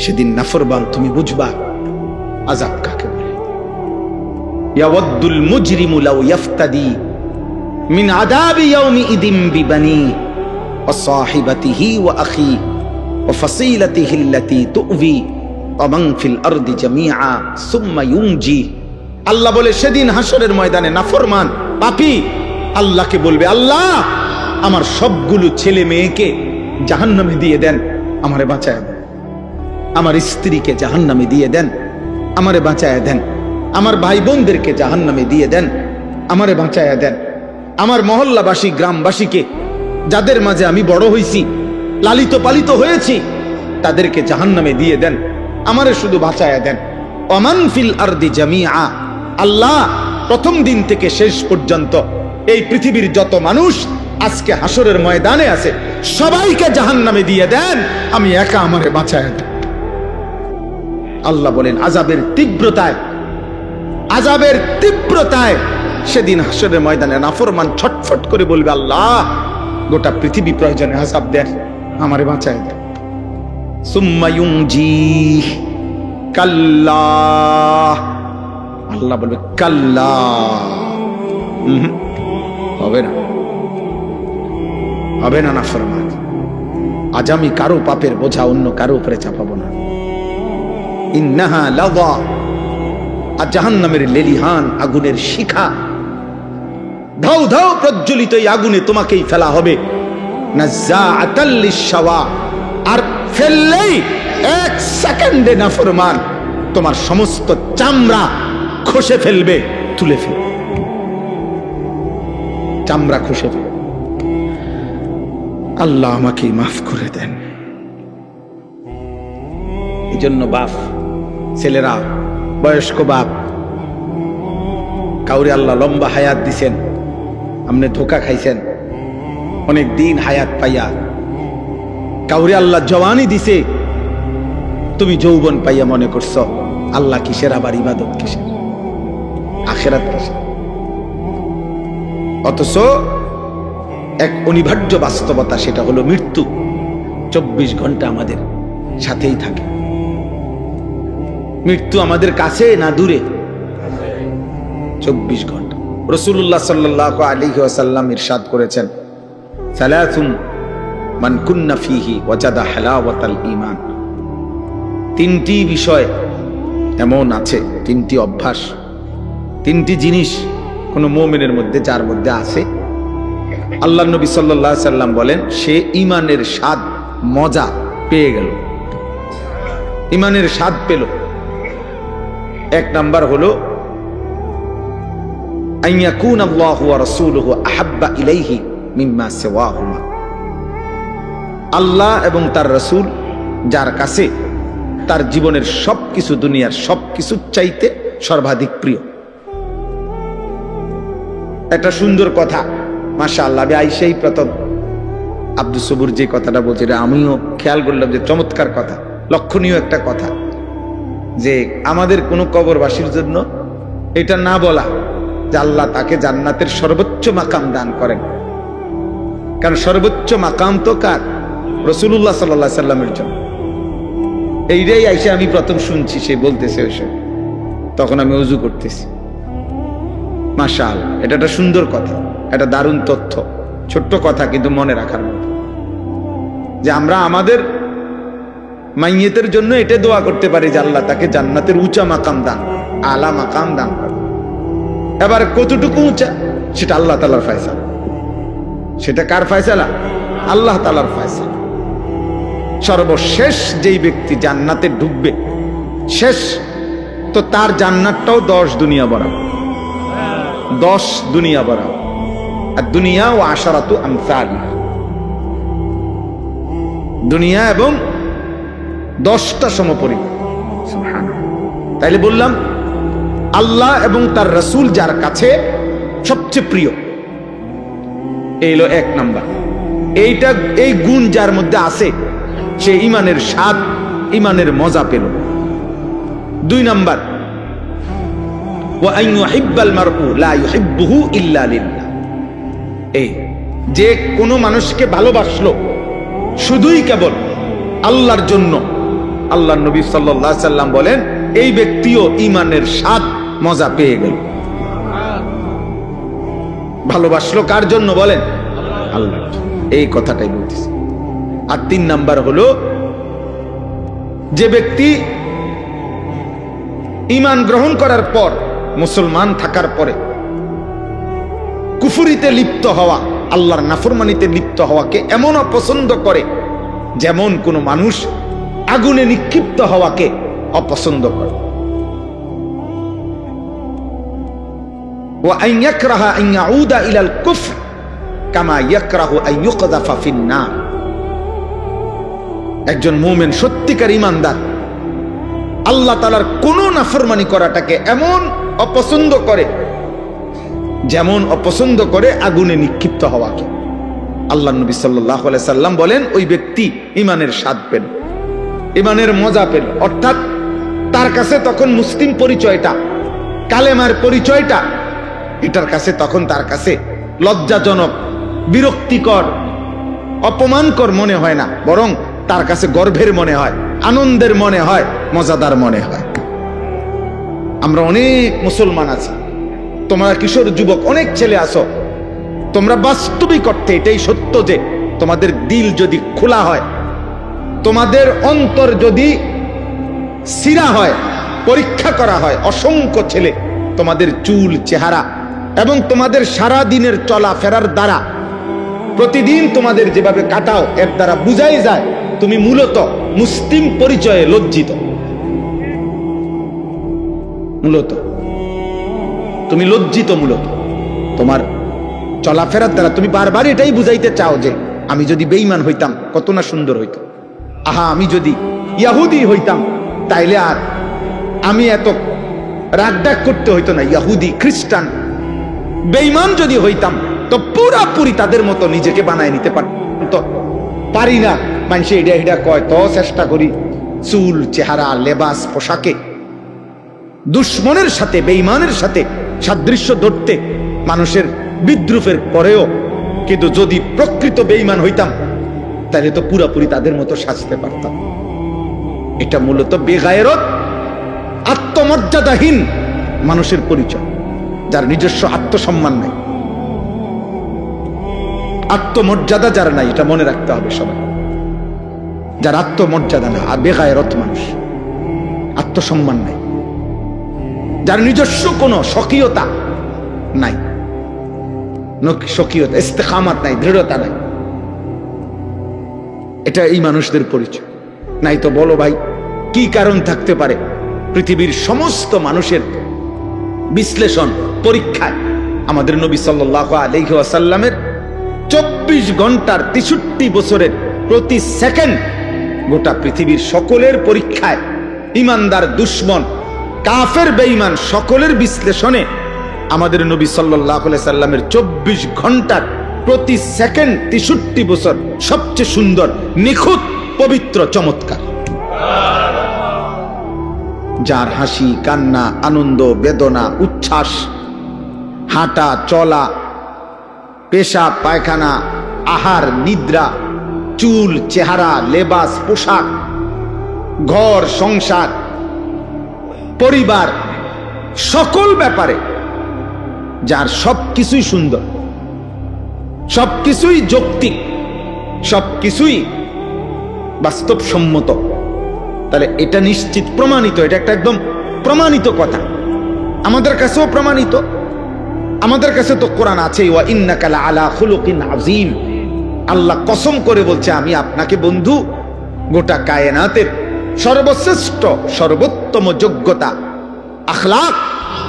সেদিন নাফরমান তুমি বুঝবা আযাব কাকে বলে। ইয়াওয়াদ্দুল মুজরিমু লাউ ইফতাদি মিন আযাবি ইয়াউমিইদিন বিবানি ওয়া সাহিবাতিহি ওয়া আখি ওয়া ফাসিলাতিহি আল্লাতী তু'বি ওয়া মান ফিল আরদি জামিআ সুম্মা ইউনজি। আল্লাহ বলে সেদিন হাসরের ময়দানে নাফরমান পাপী আল্লাহকে বলবে, আল্লাহ আমার সবগুলো ছেলে মেয়েকে জাহান্নামে দিয়ে দেন, আমারে বাঁচায় দেন। আমার স্ত্রীকে জাহান্নামে দিয়ে দেন, আমারে বাঁচায় দেন। আমার ভাই বোনদেরকে জাহান্নামে দিয়ে দেন, আমারে বাঁচায় দেন। আমার মহল্লাবাসী গ্রামবাসীকে, যাদের মাঝে আমি বড় হইছি, লালিত পালিত হয়েছি, তাদেরকে জাহান্নামে দিয়ে দেন, আমারে শুধু বাঁচায় দেন। ওমান ফিল আরদি জামিআ, আল্লাহ প্রথম দিন থেকে শেষ পর্যন্ত এই পৃথিবীর যত মানুষ আজকে হাসরের ময়দানে আছে সবাইকে জাহান্নামে দিয়ে দেন, আমি একা আমারে বাঁচায় দেন। আল্লাহ বলেন আযাবের তীব্রতায় সেদিন হাসরের ময়দানে নাফরমান ছটফট করে বলবে, আল্লাহ গোটা পৃথিবী প্রয়োজনে আযাব দেন, আমারে বাঁচায় দেন। সুম্মা ইউনজি, কাল্লা, আল্লাহ বলবে কাল্লা, হবে না, হবে না নাফরমান। আজ আমি কারো পাপের বোঝা অন্য কারো উপরে চাপাবো না। ইন্নাহা লাযা, আর জাহান্নামের লেলিহান আগুনের শিখা, ধাউ ধাউ প্রজ্বলিত এই আগুনে তোমাকেই ফেলা হবে। নাযাআতাল লিশাওয়া, আর ফেললেই এক সেকেন্ডে নাফরমান তোমার সমস্ত চামড়া খসে ফেলবে, তুলে ফেলবে, চামড়া খসে ফেলবে। আল্লাহ আমাকে মাফ করে দেন। এই জন্য বাপ, ছেলেরা, বয়স্ক বাপ, কাউরে আল্লাহ লম্বা হায়াত দিছেন, আপনি ধোকা খাইছেন অনেক দিন হায়াত পাইয়া। কাউরে আল্লাহ জওয়ানি দিছে, তুমি যৌবন পাইয়া মনে করছো আল্লাহ কিসের, আবার ইবাদত কিসের, আখিরাত কিসের। অথচ এক অনিবার্য বাস্তবতা, সেটা হলো মৃত্যু 24 ঘন্টা আমাদের সাথেই থাকে। মৃত্যু আমাদের কাছে না দূরে? 24 ঘন্টা। রাসূলুল্লাহ সাল্লাল্লাহু আলাইহি ওয়াসাল্লাম ইরশাদ করেছেন, সালাসুন মান কুন্না ফীহি ওয়াজাদা হালাওয়াতাল ঈমান। তিনটি বিষয় এমন আছে, তিনটি অভ্যাস, তিনটি জিনিস কোন মুমিনের মধ্যে, যার মধ্যে আছে, আল্লাহর নবী সাল্লাল্লাহু আলাইহি সাল্লাম বলেন সে ঈমানের স্বাদ মজা পেয়ে গেল, ঈমানের স্বাদ পেল। এক নাম্বার হলো আইয়াকুন আল্লাহু ওয়া রাসূলুহু আহাব্বা ইলাইহি মিম্মা সিওয়াহুমা। আল্লাহ এবং তার রাসূল যার কাছে তার জীবনের সবকিছু, দুনিয়ার সবকিছু চাইতে সর্বাধিক প্রিয়। একটা সুন্দর কথা, মাশাআল্লাহ, আমি আইসাই প্রথম আব্দুস সবুর যে কথাটা বলছে, আমিও খেয়াল করলাম যে চমৎকার কথা, লক্ষণীয় একটা কথা, যে আমাদের কোনো কবরবাসীর জন্য এটা না বলা যে আল্লাহ তাকে জান্নাতের সর্বোচ্চ মাকাম দান করেন। কারণ সর্বোচ্চ মাকাম তো কার? রাসূলুল্লাহ সাল্লাল্লাহু আলাইহি সাল্লামের জন্য। এইটাই আইসা আমি প্রথম শুনছি, সে বলতেছে ওই সময়, তখন আমি ওযু করতেছি। মাশাআল্লাহ, এটা একটা সুন্দর কথা, একটা দারুণ তথ্য, ছোট্ট কথা কিন্তু মনে রাখার মতো, যে আমরা আমাদের মাইয়েতের জন্য এটা দোয়া করতে পারি যে আল্লাহ তাকে জান্নাতের উঁচা মাকাম দান, আলা মাকাম দান করে। এবার কতটুকু উঁচা সেটা আল্লাহ তাআলার ফয়সালা। সেটা কার ফয়সালা? আল্লাহ তাআলার ফয়সালা। সর্বশেষ যেই ব্যক্তি জান্নাতে ঢুকবে, শেষ, তো তার জান্নাতটাও 10 দুনিয়া বরাবর, 10 দুনিয়া বরাবর। আর দুনিয়া ও আশারাতু আমসাল, দুনিয়া এবং 10টা সমপরিমাণ। তাইলে বললাম আল্লাহ এবং তার রাসূল যার কাছে সবচেয়ে প্রিয়, এই হলো এক নাম্বার। এইটা, এই গুণ যার মধ্যে আছে, সে ঈমানের স্বাদ, ঈমানের মজা পেল। 2 নাম্বার, ওয়া আন ইউহিব্বাল মারউ লা ইউহিব্বুহু ইল্লা লিল্লাহ। এই যে কোনো মানুষকে ভালোবাসলো শুধুই কেবল আল্লাহর জন্য, আল্লাহ নবী সাল্লাল্লাহু আলাইহি সাল্লাম বলেন এই ব্যক্তিও ঈমানের স্বাদ মজা পেয়ে গেল। ভালোবাসলো কার জন্য বলেন? আল্লাহর জন্য। এই কথাটাই বলতেছি। আর 3 নাম্বার হলো যে ব্যক্তি ঈমান গ্রহণ করার পর, মুসলমান থাকার পরে কুফরিতে লিপ্ত হওয়া, আল্লাহর নাফরমানিতে লিপ্ত হওয়াকে এমন অপছন্দ করে যেমন কোন মানুষ আগুনে নিক্ষিপ্ত হওয়াকে অপছন্দ করে। ওয়া আন ইয়াকরাহা আন ইয়াউদা ইলাল কুফর কামা ইয়াকরাহু আন ইউকযাফা ফিন নার। একজন মুমিন সত্যিকার ঈমানদার আল্লাহ তাআলার কোন নাফরমানি করাটাকে এমন অপছন্দ করে যেমন অপছন্দ করে আগুনে নিক্ষিপ্ত হওয়াকে। আল্লাহ নবী সাল্লাল্লাহু আলাইহি সাল্লাম বলেন ওই ব্যক্তি ঈমানের স্বাদ পেল, ঈমানের মজা পেল। অর্থাৎ তার কাছে তখন মুসলিম পরিচয়টা, কালেমার পরিচয়টা, এটার কাছে তখন তার কাছে লজ্জাজনক, বিরক্তিকর, অপমানকর মনে হয় না, বরং তার কাছে গর্বের মনে হয়, আনন্দের মনে হয়, মজাদার মনে হয়। আমরা অনেক মুসলমান আছি, তোমরা কিশোর যুবক অনেক ছেলে আছো, তোমরা বাস্তবিক অর্থে এটাই সত্য যে তোমাদের দিল যদি খোলা হয়, তোমাদের অন্তর যদি সিরা হয়, পরীক্ষা করা হয়, অসংখ্য ছেলে তোমাদের চুল, চেহারা এবং তোমাদের সারা দিনের চলাফেরার দ্বারা, প্রতিদিন তোমাদের যেভাবে কাটাও, এর দ্বারা বুঝাই যায় তুমি মূলত মুসলিম পরিচয়ে লজ্জিত। মূলত তুমি লজ্জিত, মূলত তোমার চলাফেরার দ্বারা তুমি বারবার এটাই বুঝাইতে চাও যে আমি যদি বেঈমান হইতাম কত না সুন্দর হইতো, আহা আমি যদি ইহুদি হইতাম তাইলে আর আমি এত রাগডাক করতে হইতো না। ইহুদি, খ্রিস্টান, বেঈমান যদি হইতাম তো পুরাপুরি তাদের মতো নিজেকে বানায় নিতে পারতো, পারি না। মানুষে এটা এটা কয় তো চেষ্টা করি চুল, চেহারা, লেবাস, পোশাকে দুশ্মনের সাথে, বেঈমানের সাথে সাদৃশ্য ধরতে মানুষের বিদ্রুপের পরেও, কিন্তু যদি প্রকৃত বেঈমান হইতাম তাহলে তো পুরাপুরি তাদের মতো সাজতে পারতাম। এটা মূলত বেগায়রত, আত্মমর্যাদাহীন মানুষের পরিচয়, যার নিজস্ব আত্মসম্মান নাই, আত্মমর্যাদা যার নাই, এটা মনে রাখতে হবে সবাই। যার আত্মমর্যাদা না, আর বেগায়রত মানুষ, আত্মসম্মান নাই, যার নিজস্ব কোনো স্বকীয়তা নাই, স্বকীয়তা, ইস্তেকামাত নাই, দৃঢ়তা নাই, এটা এই মানুষদের পরিচয়। নাই তো বলো ভাই কি কারণ থাকতে পারে? পৃথিবীর সমস্ত মানুষের বিশ্লেষণ, পরীক্ষায় আমাদের নবী সাল্লাল্লাহু আলাইহি ওয়াসাল্লামের 24 ঘন্টার 63 বছরের প্রতি সেকেন্ড গোটা পৃথিবীর সকলের পরীক্ষায়, ইমানদার, দুশ্মন, কাফের, বেঈমান সকলের বিশ্লেষণে আমাদের নবী সাল্লাল্লাহু আলাইহি সাল্লামের 24 ঘন্টার প্রতি সেকেন্ড 63 বছর সবচেয়ে সুন্দর, নিখুঁত, পবিত্র, চমৎকার। যার হাসি, কান্না, আনন্দ, বেদনা, উচ্ছ্বাস, হাঁটা, চলা, পেশাব, পায়খানা, আহার, নিদ্রা, চুল, চেহারা, লেবাস, পোশাক, ঘর, সংসার, পরিবার, সকল ব্যাপারে যার সবকিছুই সুন্দর, সবকিছুই যৌক্তিক, সবকিছুই বাস্তবসম্মত, তাহলে এটা নিশ্চিত প্রমাণিত, এটা একটা একদম প্রমাণিত কথা, আমাদের কাছেও প্রমাণিত। আমাদের কাছে তো কোরআন আছে, ওয়া ইন্নাকা লাআলা খুলুকিন আযীম। আল্লাহ কসম করে বলছে আমি আপনাকে বন্ধু গোটা কায়নাতের সর্বশ্রেষ্ঠ, সর্বোত্তম যোগ্যতা, আখলাক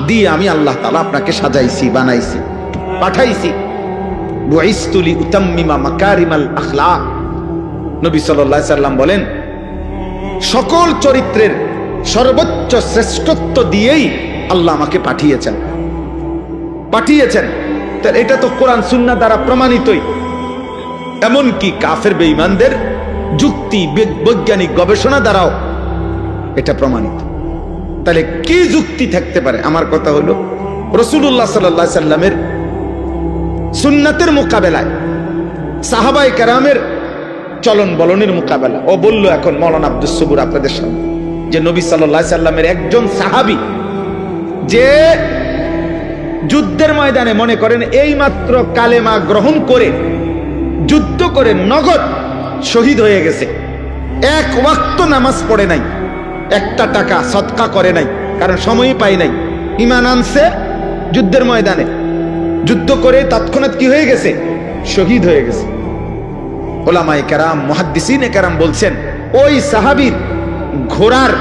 দিয়ে আমি আল্লাহ তাআলা আপনাকে সাজাইছি, বানাইছি, পাঠাইছি। বুইসতু লিউতাম্মিমা মাকারিমাল আখলাক। নবী সাল্লাল্লাহু আলাইহি সাল্লাম বলেন সকল চরিত্রের সর্বোচ্চ শ্রেষ্ঠত্ব দিয়েই আল্লাহ আমাকে পাঠিয়েছেন। এটা তো কোরআন সুন্নাহ দ্বারা প্রমাণিতই। এমনকি কাফের বেঈমানদের যুক্তি, বৈজ্ঞানিক গবেষণা দ্বারাও এটা প্রমাণিত। তাহলে কি যুক্তি থাকতে পারে? আমার কথা হলো রাসূলুল্লাহ সাল্লাল্লাহু আলাইহি সাল্লামের সুন্নাতের মোকাবেলায় সাহাবায়ে কেরামের চলন বলনের মোকাবেলা। ও বলল এখন মৌলানা আব্দুস সবুর আপনাদের সামনে যে নবী সাল্লাল্লাহু আলাইহি সাল্লামের একজন সাহাবী যে যুদ্ধের ময়দানে মনে করেন এই মাত্র কালেমা গ্রহণ করে যুদ্ধ করে নগদ শহীদ হয়ে গেছে, এক ওয়াক্ত নামাজ পড়ে নাই, একটা টাকা সদকা করে নাই, কারণ সময়ই পাই নাই, ঈমান আনছে যুদ্ধের ময়দানে, যুদ্ধ করে তৎক্ষণাৎ কি হয়ে গেছে, শহীদ হয়ে গেছে। ওলামায়ে কেরাম মুহাদ্দিসিনে কেরাম বলছেন ওই সাহাবীর ঘোড়ার,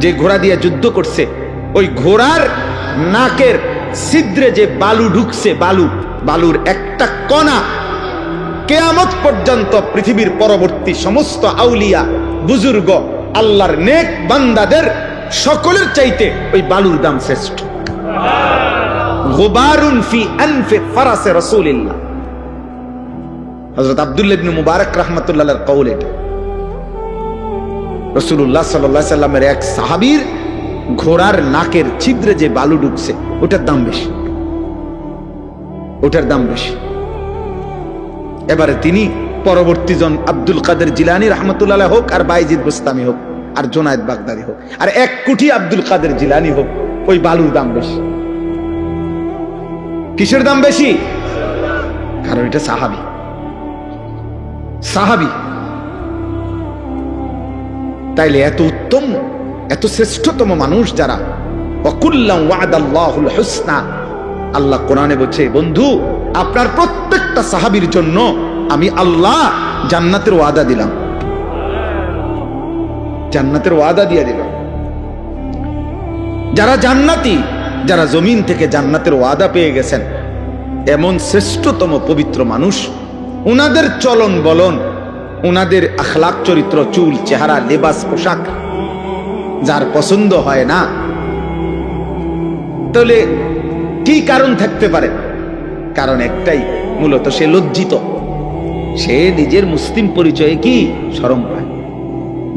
যে ঘোড়া দিয়ে যুদ্ধ করছে, ওই ঘোড়ার নাকের ছিদ্রে যে বালু ঢুকছে, বালুর একটা কণা কিয়ামত পর্যন্ত পৃথিবীর পরবর্তী সমস্ত আউলিয়া বুজুর্গ আল্লাহর নেক বান্দাদের সকলের চাইতে ওই বালুর দাম শ্রেষ্ঠ। গুবারুন ফি আনফি ফারাসে রাসূলিল্লাহ, হযরত আব্দুল্লাহ ইবনে মুবারক রাহমাতুল্লাহ আলাইহির কওল। এটা রাসূলুল্লাহ সাল্লাল্লাহু আলাইহি সাল্লামের এক সাহাবীর ঘোড়ার নাকের ছিদ্রে যে বালু ঢুকছে ওটার দাম বেশি, ওটার দাম বেশি। এবারে তিনি পরবর্তী জন আব্দুল কাদের জিলানী রাহমাতুল্লাহ আলাইহি হোক, আর বাইজিদ বুস্তামি হোক, আর জুনায়েদ বাগদাদি হোক, আর এক কোটি আব্দুল কাদের জিলানী হোক, ওই বালুর দাম বেশি। কিসের দাম বেশি? কারণ এটা সাহাবী, সাহাবী। তাইলে এত উত্তম, এত শ্রেষ্ঠতম মানুষ যারা, ওয়াকুল্লাম ওয়াদাল্লাহুল হুসনা, আল্লাহ কোরআনে বলছে বন্ধু আপনার প্রত্যেকটা সাহাবীর জন্য আমি আল্লাহ জান্নাতের ওয়াদা দিলাম, জান্নাতের ওয়াদা দিয়ে দিলাম। যারা জান্নাতি, যারা জমিন থেকে জান্নাতের ওয়াদা পেয়ে গেছেন, এমন শ্রেষ্ঠতম পবিত্র মানুষ, উনাদের চলন বলন, উনাদের আখলাক চরিত্র, চুল চেহারা লেবাস পোশাক যার পছন্দ হয় না, তাহলে কি কারণ থাকতে পারে? কারণ একটাই, মূলত সে লজ্জিত, সে নিজের মুসলিম পরিচয়ে কি শরম পায়,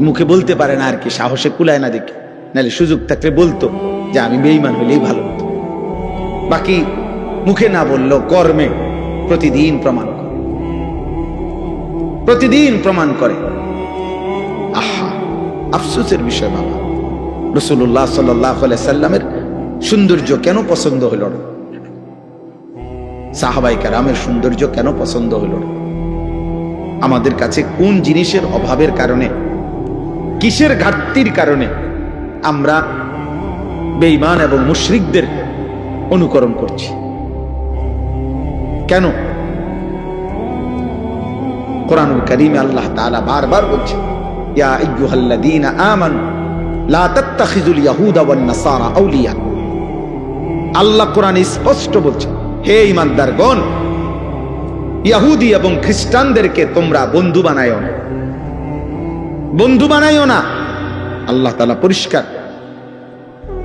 মুখে বলতে পারে না আর কি, সাহসে কুলায় না দেখে, নাহলে সুযোগ থাকলে বলতো যে আমি বেঈমান হলেই ভালো হতো। বাকি মুখে না বললেও কর্মে প্রতিদিন প্রমাণ করে, প্রতিদিন প্রমাণ করে। আহা, আফসোসের বিষয় বাবা, রাসূলুল্লাহ সাল্লাল্লাহু আলাইহি সাল্লামের সৌন্দর্য কেন পছন্দ হলো না? সাহাবায়ে কেরামের সৌন্দর্য কেন পছন্দ হলো না? আমাদের কাছে কোন জিনিসের অভাবের কারণে, কিসের ঘাটতির কারণে আমরা বেঈমান এবং মুশরিকদের অনুকরণ করছি? কেন? কোরআনুল কারীমে আল্লাহ তাআলা বারবার বলছে, ইয়া আইয়ুহাল্লাযীনা আমানু লা তাত্তাখিযুল ইয়াহুদা ওয়ান নাসারা আউলিয়া। আল্লাহ কোরআনে স্পষ্ট বলছে, হে ঈমানদারগণ, ইহুদি এবং খ্রিস্টানদেরকে তোমরা বন্ধু বানায়ো না, বন্ধু বানায়ো না। আল্লাহ তাআলা পরিষ্কার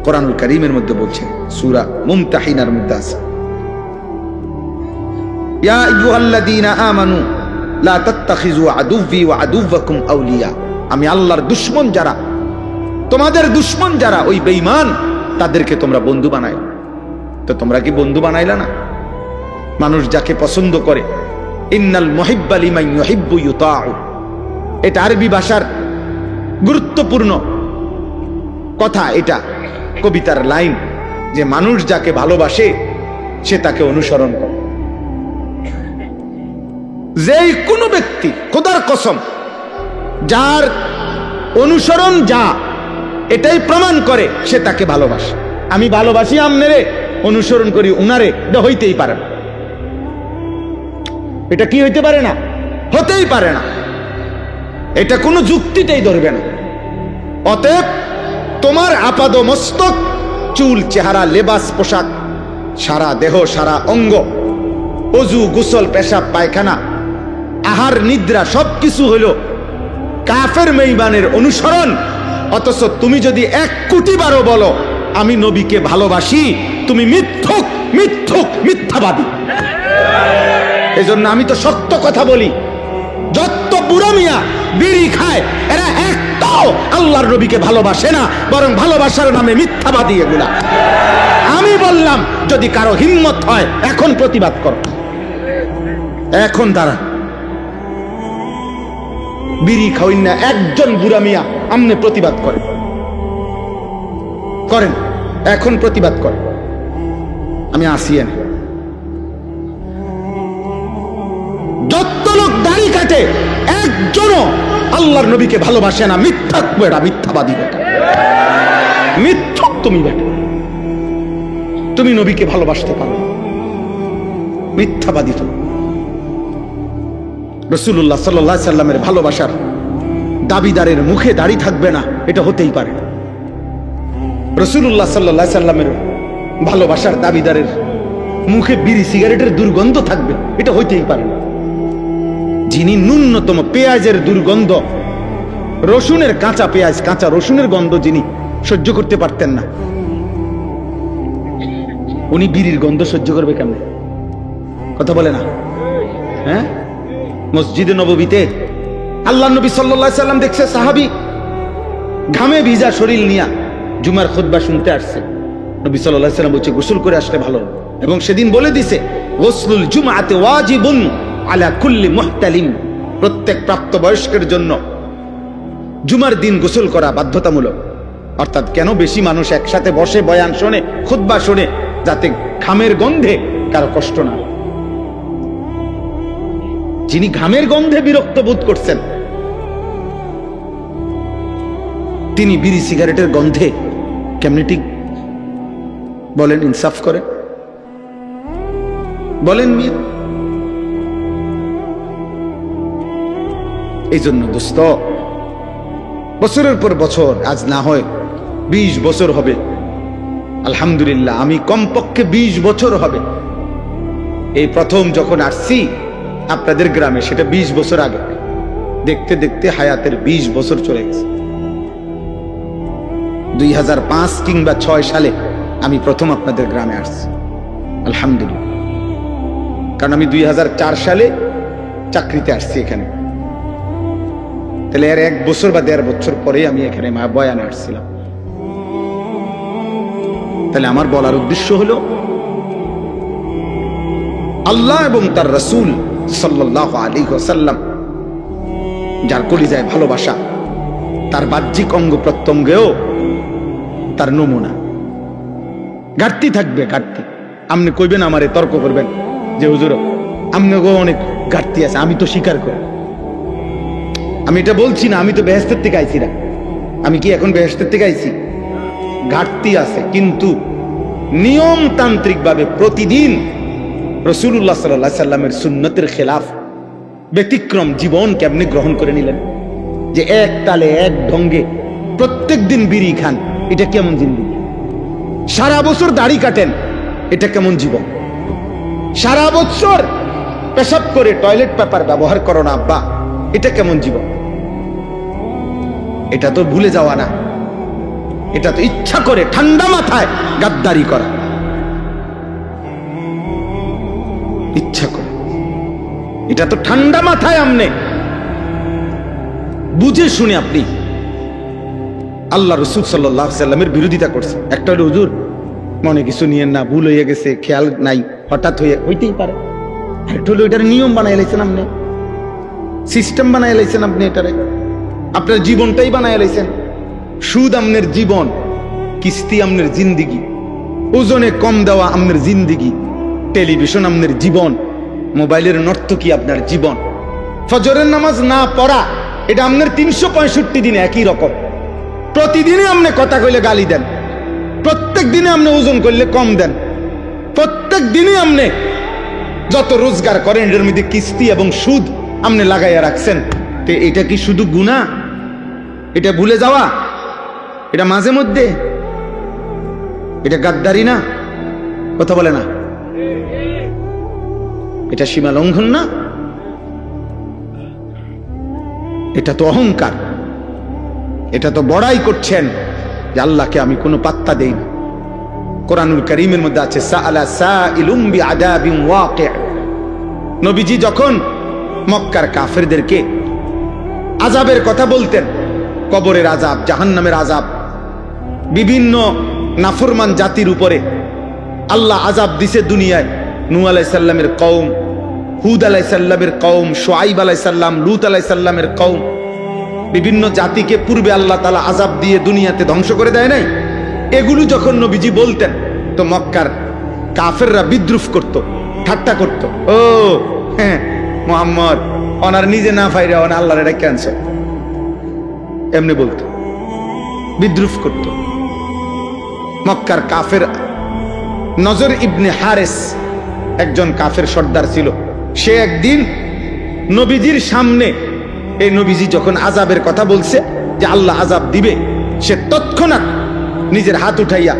কোরআনুল কারীমের মধ্যে বলছেন, সূরা মুমতাহিনার মধ্যে আছে, ইয়া আইয়ুহাল্লাযীনা আমানু লা তাত্তাখিযু আদুওয়ি ওয়া আদুওয়াকুম আউলিয়া। আমি আল্লাহর দুশমন যারা, তোমাদের দুশমন যারা, ওই বেঈমান, তাদেরকে তোমরা বন্ধু বানায়। তো তোমরা কি বন্ধু বানাইলা না? মানুষ যাকে পছন্দ করে, ইন্নাল মুহিব্বা লিমান ইউহিব্বু ইউতাউ, এটা আরবি ভাষার গুরুত্বপূর্ণ কথা, এটা কবিতার লাইন, যে মানুষ যাকে ভালোবাসে সে তাকে অনুসরণ করে। যেই কোনো ব্যক্তি, খোদার কসম, যার অনুসরণ যা এটাই প্রমাণ করে সে তাকে ভালোবাসে। আমি ভালোবাসি আমনেরে, অনুসরণ করি উনারে, এটা হইতেই পারে না। এটা কি হইতে পারে না? হতেই পারে না। এটা কোনো যুক্তিতেই ধরবে না। অতএব তোমার আপাদ মস্তক, চুল চেহারা লেবাস পোশাক, সারা দেহ সারা অঙ্গ, অজু গোসল পেশাব পায়খানা আহার নিদ্রা সবকিছু হইল কাফের বেঈমানের অনুসরণ। অথচ তুমি যদি 1 কোটি বারও বলো আমি নবীকে ভালোবাসি, তুমি মিথ্যুক, মিথ্যুক, মিথ্যাবাদী। এই জন্য আমি তো সত্য কথা বলি। যত বুড়ো মিয়া বিড়ি খায় এরা একটাও আল্লাহর নবীকে ভালোবাসে না, বরং ভালোবাসার নামে মিথ্যাবাদী এগুলা। আমি বললাম যদি কারো হিম্মত হয় এখন প্রতিবাদ করো, এখন দাঁড়া। বিড়ি খাওয়াইন না একজন বুড়া মিয়া আমনে প্রতিবাদ করেন, করেন, এখন প্রতিবাদ করেন। আমি আসি এনে যত লোক দাড়ি কাটে একজনও আল্লাহর নবীকে ভালোবাসে না। মিথ্যা বেটা, মিথ্যাবাদী বেটা, মিথ্যক তুমি বেটা, তুমি নবীকে ভালোবাসতে পারো, মিথ্যাবাদী তুমি। রাসূলুল্লাহ সাল্লাল্লাহু আলাইহি সাল্লামের ভালোবাসার দাবিদারের মুখে দাড়ি থাকবে না, এটা হতেই পারে না। রাসূলুল্লাহ সাল্লাল্লাহু আলাইহি সাল্লামের ভালোবাসার দাবিদারের মুখে বিড়ি সিগারেটের দুর্গন্ধ থাকবে, এটা হইতেই পারে না। যিনি ন্যূনতম পেঁয়াজের দুর্গন্ধ, রসুনের কাঁচা পেঁয়াজ, কাঁচা রসুনের গন্ধ যিনি সহ্য করতে পারতেন না, উনি বিড়ির গন্ধ সহ্য করবে কেমন? কথা বলে না? হ্যাঁ, মসজিদে নববীতে আল্লাহ নবী সাল্লাল্লাহু আলাইহি সাল্লাম দেখছে সাহাবী ঘামে ভিজা শরীর নিয়া জুমার খুতবা শুনতে আসছে। নবী সাল্লাল্লাহু আলাইহি সাল্লাম বলছে গোসল করে আসলে ভালো, এবং সেদিন বলে দিছে গোসলুল জুমআতি ওয়াজিবুন আলা কুল্লি মুহতালিম, প্রত্যেক প্রাপ্তবয়স্কের জন্য জুমার দিন গোসল করা বাধ্যতামূলক। অর্থাৎ কেন বেশি মানুষ একসাথে বসে বয়ান শোনে, খুতবা শোনে, যাতে ঘামের গন্ধে কারো কষ্ট না। যিনি ঘামের গন্ধে বিরক্ত বোধ করছেন, তিনি বিড়ি সিগারেটের গন্ধে কেমনি ঠিক বলেন? ইনসাফ করে বলেন মিয়া। এই জন্য দোস্ত, বছরের পর বছর, আজ না হয় 20 বছর হবে, আলহামদুলিল্লাহ, আমি কমপক্ষে 20 বছর হবে এই প্রথম যখন আসছি আপনাদের গ্রামে, সেটা 20 বছর আগে। দেখতে দেখতে হায়াতের 20 বছর চলে গেছে। 2005 কিংবা 6 সালে আমি প্রথম আপনাদের গ্রামে আসছি, আলহামদুলিল্লাহ। কারণ আমি 2004 সালে চাকরিতে আসছি এখানে, তাহলে এর 1 বছর বা 1.5 বছর পরে আমি এখানে বয়ানে আসছিলাম। তাহলে আমার বলার উদ্দেশ্য হলো আল্লাহ এবং তার রাসূল সাল্লাল্লাহু আলাইহি ওয়াসাল্লাম যার কলিজায় ভালোবাসা, তার বাহ্যিক অঙ্গ প্রত্যঙ্গেও তার নমুনা। ঘাটতি থাকবে, ঘাটতি। আপনি কইবেন, আমারে তর্ক করবেন যে হুজুর আপনাকেও অনেক ঘাটতি আছে, আমি তো স্বীকার করি। আমি এটা বলছি না, আমি তো বেহেশতের থেকে আইছি না। আমি কি এখন বেহেশতের থেকে আইছি? ঘাটতি আছে, কিন্তু নিয়মতান্ত্রিক ভাবে প্রতিদিন রাসূলুল্লাহ সাল্লাল্লাহু আলাইহি সাল্লামের সুন্নতের খেলাফ ব্যতিক্রম জীবন কেমনে গ্রহণ করে নিলেন, যে এক তালে এক ঢঙ্গে প্রত্যেক দিন বিড়ি খান, এটা কেমন জিন্দেগি? সারা বছর দাড়ি কাটেন, এটা কেমন জীবন? সারা বছর পেশাব করে টয়লেট পেপার ব্যবহার করো না আব্বা, এটা কেমন জীবন? এটা তো ভুলে যাওয়া না, এটা তো ইচ্ছা করে ঠান্ডা মাথায় গাদ্দারি করা, ইচ্ছা করে। এটা তো ঠান্ডা মাথায় আমনে বুঝে শুনে আপনি আল্লাহ রাসূল সাল্লাল্লাহু আলাইহি সাল্লামের বিরোধিতা করছেন। একটা হলো হুজুর মনে কিছু নিয়েন না, ভুল হয়ে গেছে, খেয়াল নাই, হঠাৎ হইতেই পারে। আরেকটা হলো এটার নিয়ম বানাই লাইছেন আপনি, সিস্টেম বানাই লাইছেন আপনি, এটারে আপনার জীবনটাই বানাই লাইছেন। সুদ আমনের জীবন, কিস্তি আমনের জিন্দিগি, ওজনে কম দেওয়া আমনের জিন্দিগি, টেলিভিশন আমনের জীবন, মোবাইলের নর্তকী আপনার জীবন, ফজরের নামাজ না পড়া এটা আমনের 365 দিন একই রকম। প্রতিদিনই আপনি কথা কইলে গালি দেন, প্রত্যেক দিনে আপনি ওজন করলে কম দেন, প্রত্যেক দিনই আপনি যত রোজগার করেন এটার মধ্যে কিস্তি এবং সুদ আপনি লাগাইয়া রাখছেন। তো এটা কি শুধু গুনাহ? এটা ভুলে যাওয়া? এটা মাঝে মধ্যে? এটা গাদ্দারি না? কথা বলে না? এটা সীমা লঙ্ঘন না? এটা তো অহংকার, এটা তো বড়াই করছেন যে আল্লাহকে আমি কোনো পাত্তা দেই না। কোরআনুল কারীমের মধ্যে আছে সাআলা সাইলুম বিআযাবিন ওয়াকি'। নবীজি যখন মক্কার কাফেরদেরকে আযাবের কথা বলতেন, কবরের আযাব, জাহান্নামের আযাব, বিভিন্ন নাফরমান জাতির উপরে আল্লাহ আযাব দিছে দুনিয়ায়। নূহ আলাইহিস সালামের কওম, হুদ আলাইহিস সালামের কওম, শুআইব আলাইহিস সালাম, লূত আলাইহিস সালামের কওম, বিভিন্ন জাতিকে পূর্বে আল্লাহ তাআলা আযাব দিয়ে দুনিয়াতে ধ্বংস করে দেয় নাই, এগুলো যখন নবীজি বলতেন তো মক্কার কাফেররা বিদ্রুপ করত, ঠাট্টা করত। ও হ্যাঁ, মুহাম্মদ ওনার নিজে না ফাইরা ওনা আল্লাহর এটা ক্যান্সার, এমনি বলতো, বিদ্রুপ করত। মক্কার কাফের নজর ইবনে হারেস একজন কাফের সর্দার ছিল। সে একদিন নবীজির সামনে, এই নবীজি যখন আযাবের কথা বলছে যে আল্লাহ আযাব দিবে, সে তৎক্ষণাৎ নিজের হাত উঠাইয়া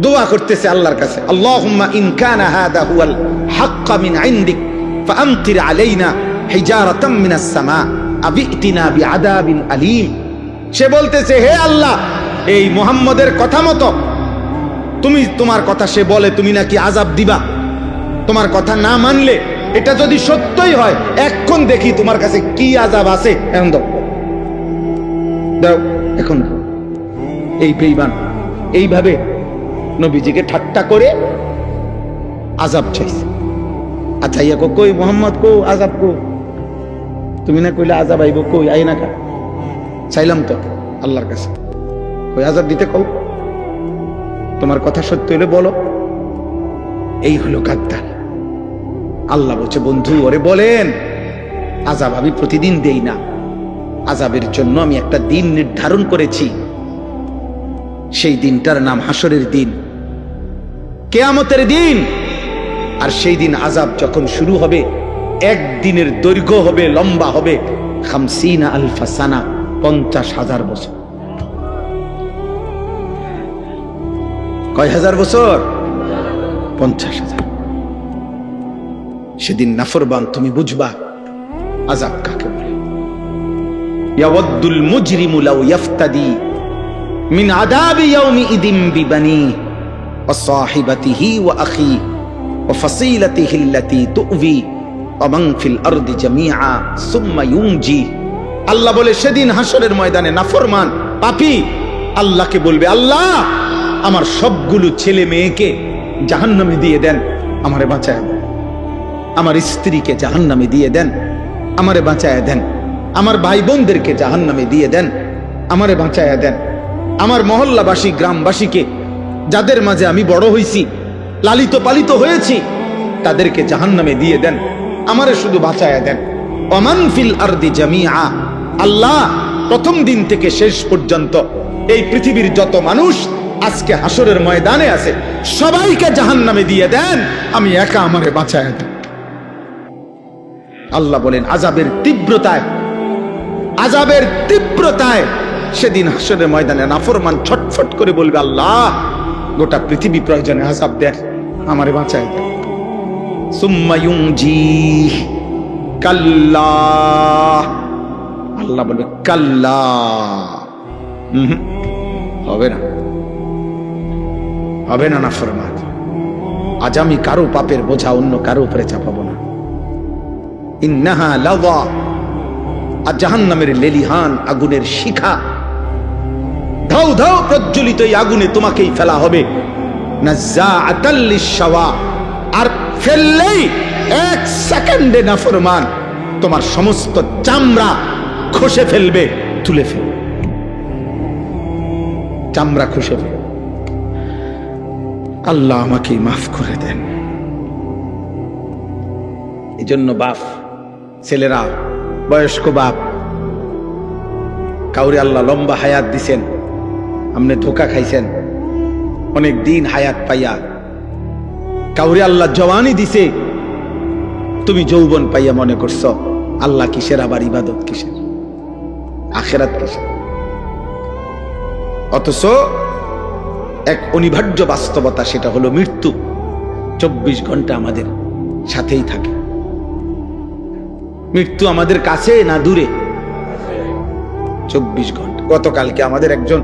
দোয়া করতেছে আল্লাহর কাছে, আল্লাহুম্মা ইন কানা হাদা হুয়াল হাক্ক মিন ইনদিক ফাআমতির আলাইনা হিজারাতাম মিনাস সামা আবিতিনা বিআযাবিন আলীম। সে বলতেছে, হে আল্লাহ, এই মুহাম্মদের কথা মতো তুমি, তোমার কথা সে বলে তুমি নাকি আযাব দিবা, তোমার কথা না মানলে এটা যদি সত্যই হয় এখন দেখি তোমার কাছে কি আযাব আছে, এখন দাও দাও এখন। এই বেঈমান এইভাবে নবীজিকে ঠাট্টা করে আযাব চাইছে। আচ্ছা ইয়া কই মুহাম্মদ কো আযাব কো, তুমি না কইলে আযাব আইব, কই আই না কা, চাইলাম তো আল্লাহর কাছে, কই আযাব দিতে কও, তোমার কথা সত্য হলে বলো। এই হলো গাদ্দার। আল্লাহ বলছে, বন্ধু ওরে বলেন আযাব আমি প্রতিদিন দেই না, আযাবের জন্য আমি একটা দিন নির্ধারণ করেছি, সেই দিনটার নাম হাসরের দিন, কিয়ামতের দিন। আর সেই দিন আযাব যখন শুরু হবে, একদিনের দৈর্ঘ্য হবে, লম্বা হবে 50 আলফা সানা, 50,000 বছর। কয় হাজার বছর? 50,000। সেদিন নাফরমান তুমি বুঝবা আযাব কাকে বলে। ইয়াওয়াদ্দুল মুজরিমু লাউ ইফতাদি মিন আযাবি ইয়াউমি ইদিম বিবানি ওয়া সাহিবাতিহি ওয়া আখি ওয়া ফাসিলাতিহি আল্লাতী তু'বি ওয়া মান ফিল আরদি জামিআ সুম্মা ইউনজি। আল্লাহ বলে সেদিন হাসরের ময়দানে নাফরমান পাপী আল্লাহকে বলবে, আল্লাহ আমার সবগুলো ছেলে মেয়েকে জাহান্নামে দিয়ে দেন, আমারে বাঁচায় দেন। আমার স্ত্রীকে জাহান্নামে দিয়ে দেন, আমারে বাঁচায় দেন। আমার ভাই বোনদেরকে জাহান্নামে দিয়ে দেন, আমারে বাঁচায় দেন। আমার মহল্লাবাসী গ্রামবাসীকে, যাদের মাঝে আমি বড় হয়েছি, লালিত পালিত হয়েছি, তাদেরকে জাহান্নামে দিয়ে দেন, আমারে শুধু বাঁচায় দেন। ওমান ফিল আরদি জামিআ, আল্লাহ প্রথম দিন থেকে শেষ পর্যন্ত এই পৃথিবীর যত মানুষ আজকে হাসরের ময়দানে আছে সবাইকে জাহান্নামে দিয়ে দেন, আমি একা আমারে বাঁচায় দেন। আল্লাহ বলেন আযাবের তীব্রতায়, আযাবের তীব্রতায় সেদিন হাসরের ময়দানে নাফরমান ছটফট করে বলবে, আল্লাহ গোটা পৃথিবী প্রয়োজনে আযাব দেন, আমারে বাঁচায় দেন। সুম্মা ইউনজি কাল্লা, আল্লাহ বলবে কাল্লা, হবে না, হবে না নাফরমান। আজ আমি কারো পাপের বোঝা অন্য কারো উপরে চাপাবো না। ইন্নাহা লাযা, আর জাহান্নামের লেলিহান আগুনের শিখা ধাউ ধাউ প্রজ্বলিত এই আগুনে তোমাকেই ফেলা হবে। নাযাআতাল লিশাওয়া, আর ফেললেই 1 সেকেন্ডে নাফরমান তোমার সমস্ত চামড়া খসে ফেলবে, তুলে ফেলবে, চামড়া খসে ফেলবে। আল্লাহ আমাকে মাফ করে দেন। এই জন্য বাপ, ছেলেরা, বয়স্ক বাপ, কাউরে আল্লাহ লম্বা হায়াত দিছেন, আপনি ধোকা খাইছেন অনেক দিন হায়াত পাইয়া। কাউরে আল্লাহ জওয়ানি দিছে, তুমি যৌবন পাইয়া মনে করছো আল্লাহ কিসের, আবার ইবাদত কিসের, আখিরাত কিসের। অথচ এক অনিবার্য বাস্তবতা, সেটা হলো মৃত্যু 24 ঘন্টা আমাদের সাথেই থাকে। মৃত্যু আমাদের কাছে না দূরে? 24 ঘন্টা। গতকালকে আমাদের একজন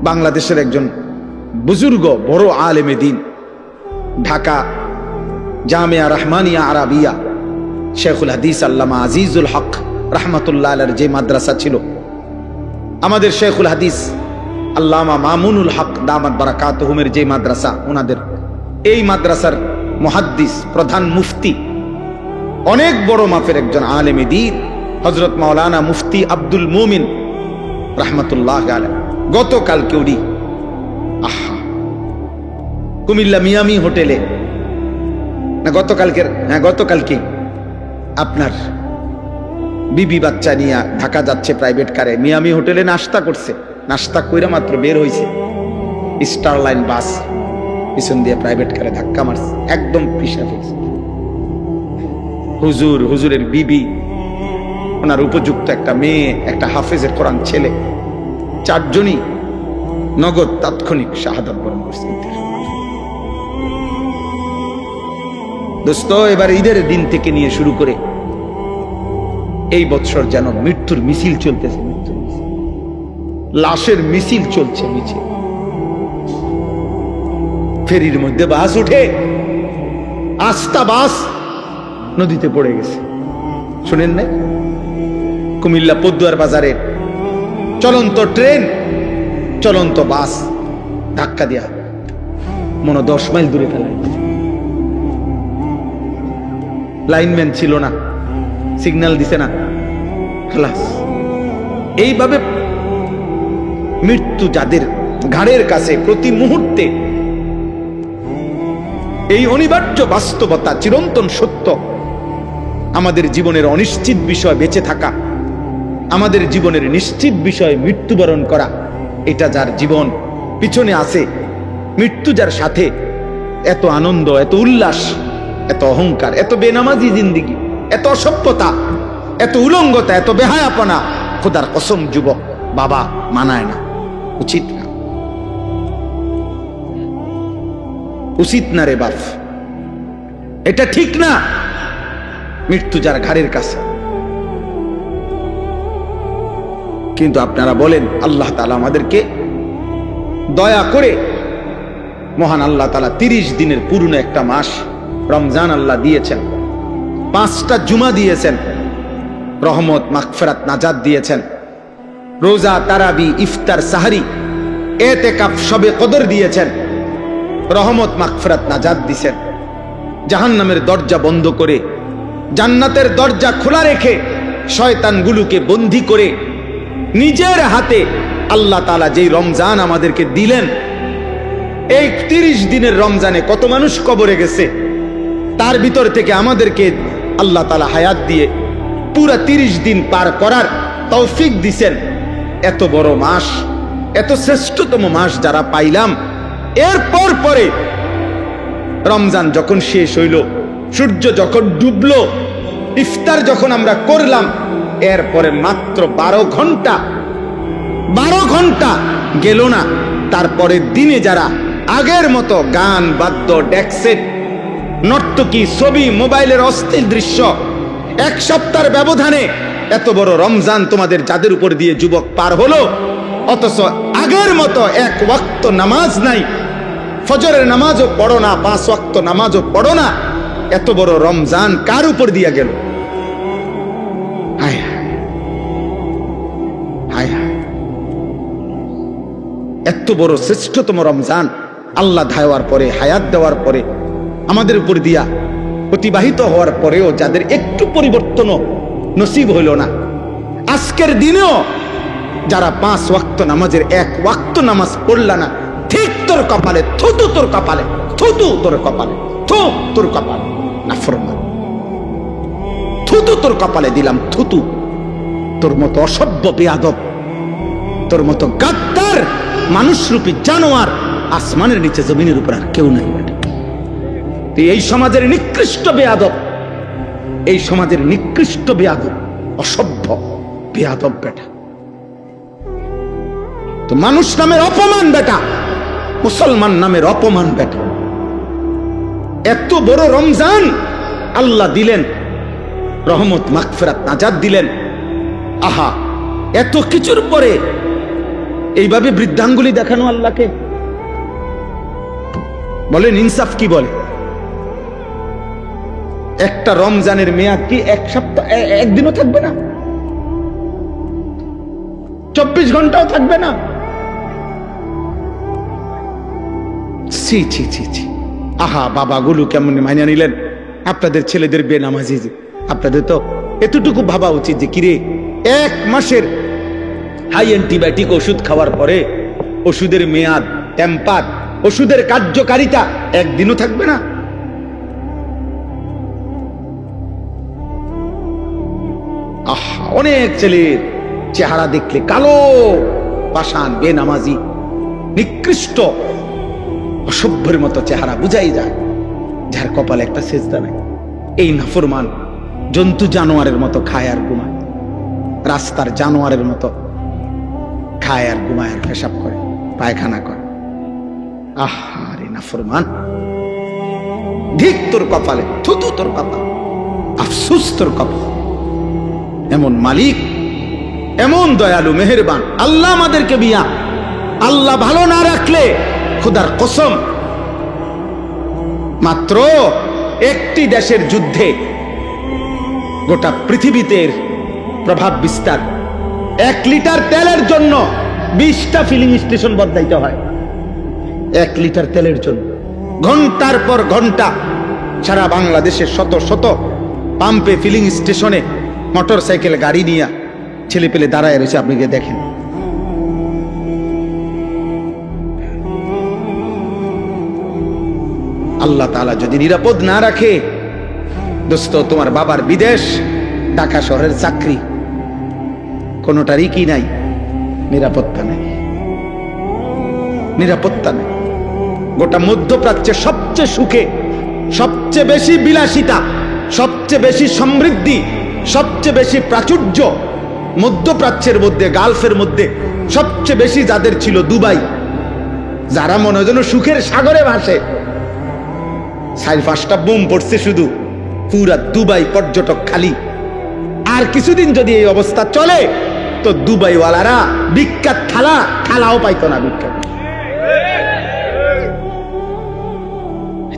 বাংলাদেশের একজন বুজুর্গ বড় আলেমে দ্বীন, ঢাকা জামিয়া রহমানিয়া আরাবিয়া শেখুল হাদিস আল্লামা আজিজুল হক রাহমাতুল্লাহ আলাইহির যে মাদ্রাসা ছিল, আমাদের শেখুল হাদিস আল্লামা মামুনুল হক দামাত বারাকাতুহুমের যে মাদ্রাসা, ওনাদের এই মাদ্রাসার মুহাদ্দিস, প্রধান মুফতি, অনেক বড় মাপের একজন আলেমে দ্বীন, হযরত মাওলানা মুফতি আব্দুল মুমিন রাহমাতুল্লাহ আলাইহি গতকালকে উনি আহা কুমিল্লা মিয়ামি হোটেলে না গতকালকে আপনার বিবি বাচ্চা নিয়ে ঢাকা যাচ্ছে প্রাইভেট কারে, মিয়ামি হোটেলে নাস্তা করছে, নাস্তা কইরা মাত্র বের হইছে, স্টার লাইন বাস পিছন দিয়ে প্রাইভেট কারে ধাক্কা মারছে, একদম পিষা ফেলছে। হুজুরের বিবি, ওনার উপযুক্ত একটা মেয়ে, একটা হাফেজের কোরআন ছেলে, চারজনই নগদ তাৎক্ষণিক শাহাদাত বরণ করছে। দোস্ত, এবার ঈদের দিন থেকে নিয়ে শুরু করে এই বছর যেন মৃত্যুর মিছিল চলতেছে, মৃত্যুর মিছিল, লাশের মিছিল চলছে, মিছিল। ফেরির মধ্যে বাস উঠে, আস্তা বাস নদীতে পড়ে গেছে, শুনেন না? কুমিল্লা পদ্মুয়ার বাজারে চলন্ত ট্রেন, চলন্ত বাস ধাক্কা দিয়া মনে 10 মাইল দূরে ফেলাই। লাইনম্যান ছিল না, সিগন্যাল দিছে না, খালাস। এইভাবে মৃত্যু যাদের ঘাড়ের কাছে প্রতি মুহূর্তে, এই অনিবার্য বাস্তবতা, চিরন্তন সত্য, আমাদের জীবনের অনিশ্চিত বিষয় বেঁচে থাকা, আমাদের জীবনের নিশ্চিত বিষয় মৃত্যুবরণ করা, এটা যার জীবন পিছনে আছে, মৃত্যু যার সাথে, এত আনন্দ, এত উল্লাস, এত অহংকার, এত বেনামাজি জিন্দিগি, এত অসভ্যতা, এত উলঙ্গতা, এত বেহায়াপনা, খোদার কসম যুবক বাবা, মানায় না, উচিত না, উচিত না রে বাপ, এটা ঠিক না। মৃত্যু যার ঘাড়ের কাছে। কিন্তু আপনারা বলেন, আল্লাহ তাআলা আমাদেরকে দয়া করে, মহান আল্লাহ তাআলা 30 দিনের পূর্ণ একটা মাস রমজান আল্লাহ দিয়েছেন, 5টা জুমা দিয়েছেন, রহমত, মাগফিরাত, নাজাত দিয়েছেন, রোজা, তারাবি, ইফতার, সাহরি, এতেকাফ, শবে কদর দিয়েছেন, রহমত, মাগফিরাত, নাজাত দিয়েছেন। জাহান্নামের দরজা বন্ধ করে জান্নাতের দরজা খোলা রেখে শয়তানগুলোকে বন্দী করে নিজের হাতে আল্লাহ তাআলা যেই রমজান আমাদেরকে দিলেন, এই 30 দিনের রমজানে কত মানুষ কবরে গেছে, তার ভিতর থেকে আমাদেরকে আল্লাহ তাআলা হায়াত দিয়ে পুরা 30 দিন পার করার তৌফিক দিছেন। এত বড় মাস, এত শ্রেষ্ঠতম মাস যারা পাইলাম, এরপর পরে রমজান যখন শেষ হইল, সূর্য যখন ডুবলো, ইফতার যখন আমরা করলাম, এরপরে মাত্র 12 ঘন্টা গেল না, তারপরের দিনে যারা আগের মতো গান, বাদ্য, ডেকসেট, নর্তকী, ছবি, মোবাইলের অস্থির দৃশ্য, 1 সপ্তাহের ব্যবধানে এত বড় রমজান তোমাদের যাদের উপর দিয়ে যুবক পার হলো, অথচ আগের মতো 1 ওয়াক্ত নামাজ নাই, ফজরের নামাজও পড়ো না, 5 ওয়াক্ত নামাজও পড়ো না, এত বড় রমজান কার উপর দিয়া গেল? হায় হায়, এত বড় শ্রেষ্ঠতম রমজান আল্লাহ দেওয়ার পরে, হায়াত দেওয়ার পরে, আমাদের উপর দিয়া অতিবাহিত হওয়ার পরেও যাদের একটু পরিবর্তনও নসিব হইল না, আজকের দিনেও যারা 5 ওয়াক্ত নামাজের 1 ওয়াক্ত নামাজ পড়লা না, ঠিক তোর কপালে থুতু, তোর কপালে থুতু, তোর কপালে থু, তোর কপালে নাফরমান, থুতু তোর কপালে দিলাম, থুতু। তোর মতো অসভ্য বেয়াদব, তোর মতো গাদ্দার মানুষরূপী জানোয়ার আসমানের নিচে জমিনের উপর আর কেউ নাই। তুই এই সমাজের নিকৃষ্ট বেয়াদব, এই সমাজের নিকৃষ্ট বেয়াদব, অসভ্য বেয়াদব বেটা। তো মানুষ নামের অপমান বেটা, মুসলমান নামের অপমান বেটা। এত বড় রমজান আল্লাহ দিলেন, রহমত, মাগফিরাত, নাজাত দিলেন। আহা, এত কিছুর পরে এইভাবে বৃদ্ধাঙ্গুলি দেখানো আল্লাহকে, বলেন ইনসাফ কি বলে? একটা রমজানের মেয়াদ কি 1 সপ্তাহ, 1 দিনও থাকবে না, 24 ঘন্টাও থাকবে না। ছি ছি ছি ছি। আহা, বাবাগুলো কেমন মাইনা নিলেন? আপনাদের ছেলেদের বেনামাজি, আপনাদের তো এতটুকু ভাবা উচিত যে কিরে 1 মাসের হাই অ্যান্টিবায়োটিক ওষুধ খাওয়ার পরে ওষুধের মেয়াদ টেম্পার, ওষুধের কার্যকারিতা একদিনও থাকবে না। অনেক ছেলের চেহারা দেখলে কালো, পাষাণ, বেনামাজি, নিকৃষ্ট, অসভ্যের মতো চেহারা বুঝাই যায়, যার কপালে একটা সেজদা নাই। এই নাফরমান জন্তু জানোয়ারের মতো খায় আর ঘুমায়, রাস্তার জানোয়ারের মতো খায় আর ঘুমায় আর পেশাব করে, পায়খানা করে। আহারে নাফরমান, ধিক তোর কপালে, থুতু তোর কপাল, আফসোস তোর কপাল। এমন মালিক, এমন দয়ালু, মেহেরবান আল্লাহ আমাদেরকে বিয়া আল্লাহ ভালো না রাখলে খোদার কসম মাত্র একটি দেশের যুদ্ধে গোটা পৃথিবীতে প্রভাব বিস্তার। 1 লিটার তেলের জন্য 20টা ফিলিং স্টেশন বদলাইতে হয়। 1 লিটার তেলের জন্য ঘন্টার পর ঘন্টা সারা বাংলাদেশের শত শত পাম্পে, ফিলিং স্টেশনে মোটর সাইকেল গাড়ি নিয়ে ছেলে পেলে দাঁড়ায় রয়েছে। আপনি গিয়ে দেখেন। আল্লাহ তাআলা যদি নিরাপদ না রাখে, দোস্ত, তোমার বাবার বিদেশ, ঢাকা শহরের চাকরি, কোনোটারই কি নাই, নিরাপত্তা নাই, নিরাপত্তা নাই। গোটা মধ্যপ্রাচ্যের সবচেয়ে সুখে, সবচেয়ে বেশি বিলাসিতা, সবচেয়ে বেশি সমৃদ্ধি, সবচেয়ে বেশি প্রাচুর্য মধ্যপ্রাচ্যের মধ্যে, গালফের মধ্যে সবচেয়ে বেশি যাদের ছিল দুবাই, যারা মনে হয় যেন সুখের সাগরে ভাসে। 4-5টা বোম পড়ছে শুধু, পুরা দুবাই পর্যটক খালি। আর কিছুদিন যদি এই অবস্থা চলে তো দুবাইওয়ালারা বিখ্যাত থালাও পাইতো না। বিখ্যাত,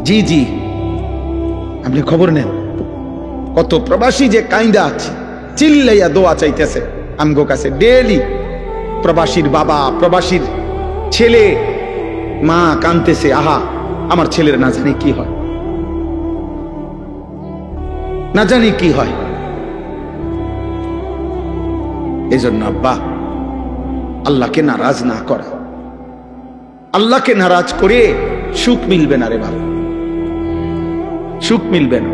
জি জি, আপনি খবর নেন কত প্রবাসী যে কাইন্দা আছে, চিল্লাইয়া দোয়া চাইতেছে আমগো কাছে ডেইলি। প্রবাসীর বাবা, প্রবাসীর ছেলে, মা কাঁদতেছে, আহা আমার ছেলের না জানি কি হয়, না জানি কি হয়। এজন্য আব্বা, আল্লাহকে নারাজ না করা, আল্লাহকে নারাজ করে সুখ মিলবে না রে বাবা, সুখ মিলবে না,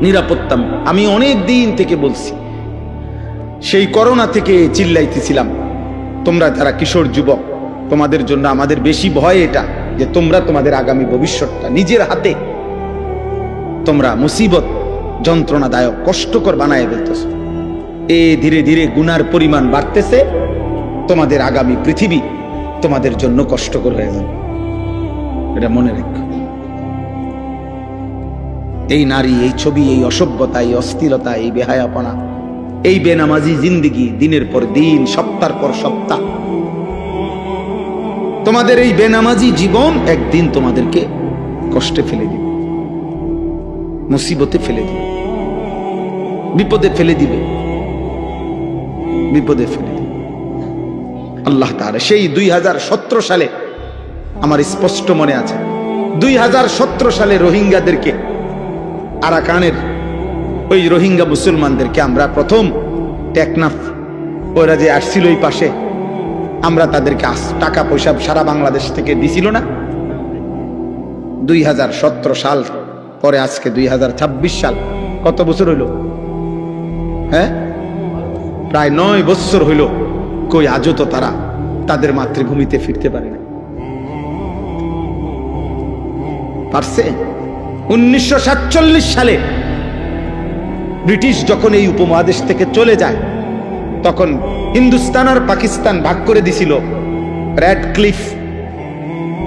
নিরাপত্তা। আমি অনেক দিন থেকে বলছি, সেই করোনা থেকে চিল্লাইতেছিলাম, তোমরা যারা কিশোর যুবক, তোমাদের জন্য আমাদের বেশি ভয় এটা যে তোমরা তোমাদের আগামী ভবিষ্যৎটা নিজের হাতে তোমরা মুসিবত, যন্ত্রণাদায়ক, কষ্টকর বানায় ফেলতেছ। ধীরে ধীরে গুনার পরিমাণ বাড়তেছে, তোমাদের আগামী পৃথিবী তোমাদের জন্য কষ্টকর হয়ে যাবে, এটা মনে রেখো। এই নারী, এই ছবি, এই অসভ্যতা, এই অস্থিরতা, এই বেহায়াপনা, এই বেনামাজি জিন্দেগি, দিনের পর দিন, সপ্তাহের পর সপ্তাহ, তোমাদের এই বেনামাজি জীবন একদিন তোমাদেরকে কষ্টে ফেলে দিবে, মুসিবতে ফেলে দিবে, বিপদে ফেলে দিবে, বিপদে ফেলে দিবে। আল্লাহ তাআলা সেই 2017 সালে, আমার স্পষ্ট মনে আছে, 2017 সালে রোহিঙ্গাদেরকে, আরাকানের ওই রোহিঙ্গা মুসলমানদেরকে আমরা প্রথম টেকনাফ, ওরা যে আসছিল এই পাশে, আমরা তাদেরকে টাকা পয়সা সারা বাংলাদেশ থেকে দিছিল না। 2017 সাল পরে আজকে 2026 সাল, কত বছর হইল? হ্যাঁ, প্রায় 9 বছর হইল। কই আজও তো তারা তাদের মাতৃভূমিতে ফিরতে পারে না। পারছে? 1947 সালে ব্রিটিশ যখন এই উপমহাদেশ থেকে চলে যায়, তখন হিন্দুস্তান আর পাকিস্তান ভাগ করে দিছিল। রেড ক্লিফ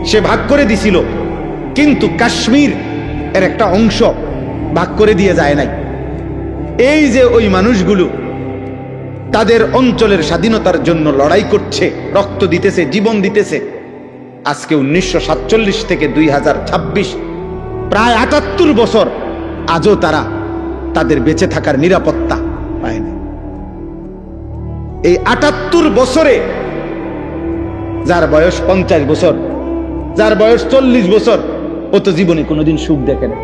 সে ভাগ করে দিছিল, কিন্তু কাশ্মীর এর একটা অংশ ভাগ করে দিয়ে যায় নাই। এই যে ওই মানুষগুলো তাদের অঞ্চলের স্বাধীনতার জন্য লড়াই করছে, রক্ত দিতেছে, জীবন দিতেছে, আজকে 1947 থেকে 2026 প্রায় 78 বছর, আজও তারা তাদের বেঁচে থাকার নিরাপত্তা পায় না। এই 78 বছরে যার বয়স 50 বছর, যার বয়স 40 বছর, ও তো জীবনে কোনোদিন সুখ দেখে না।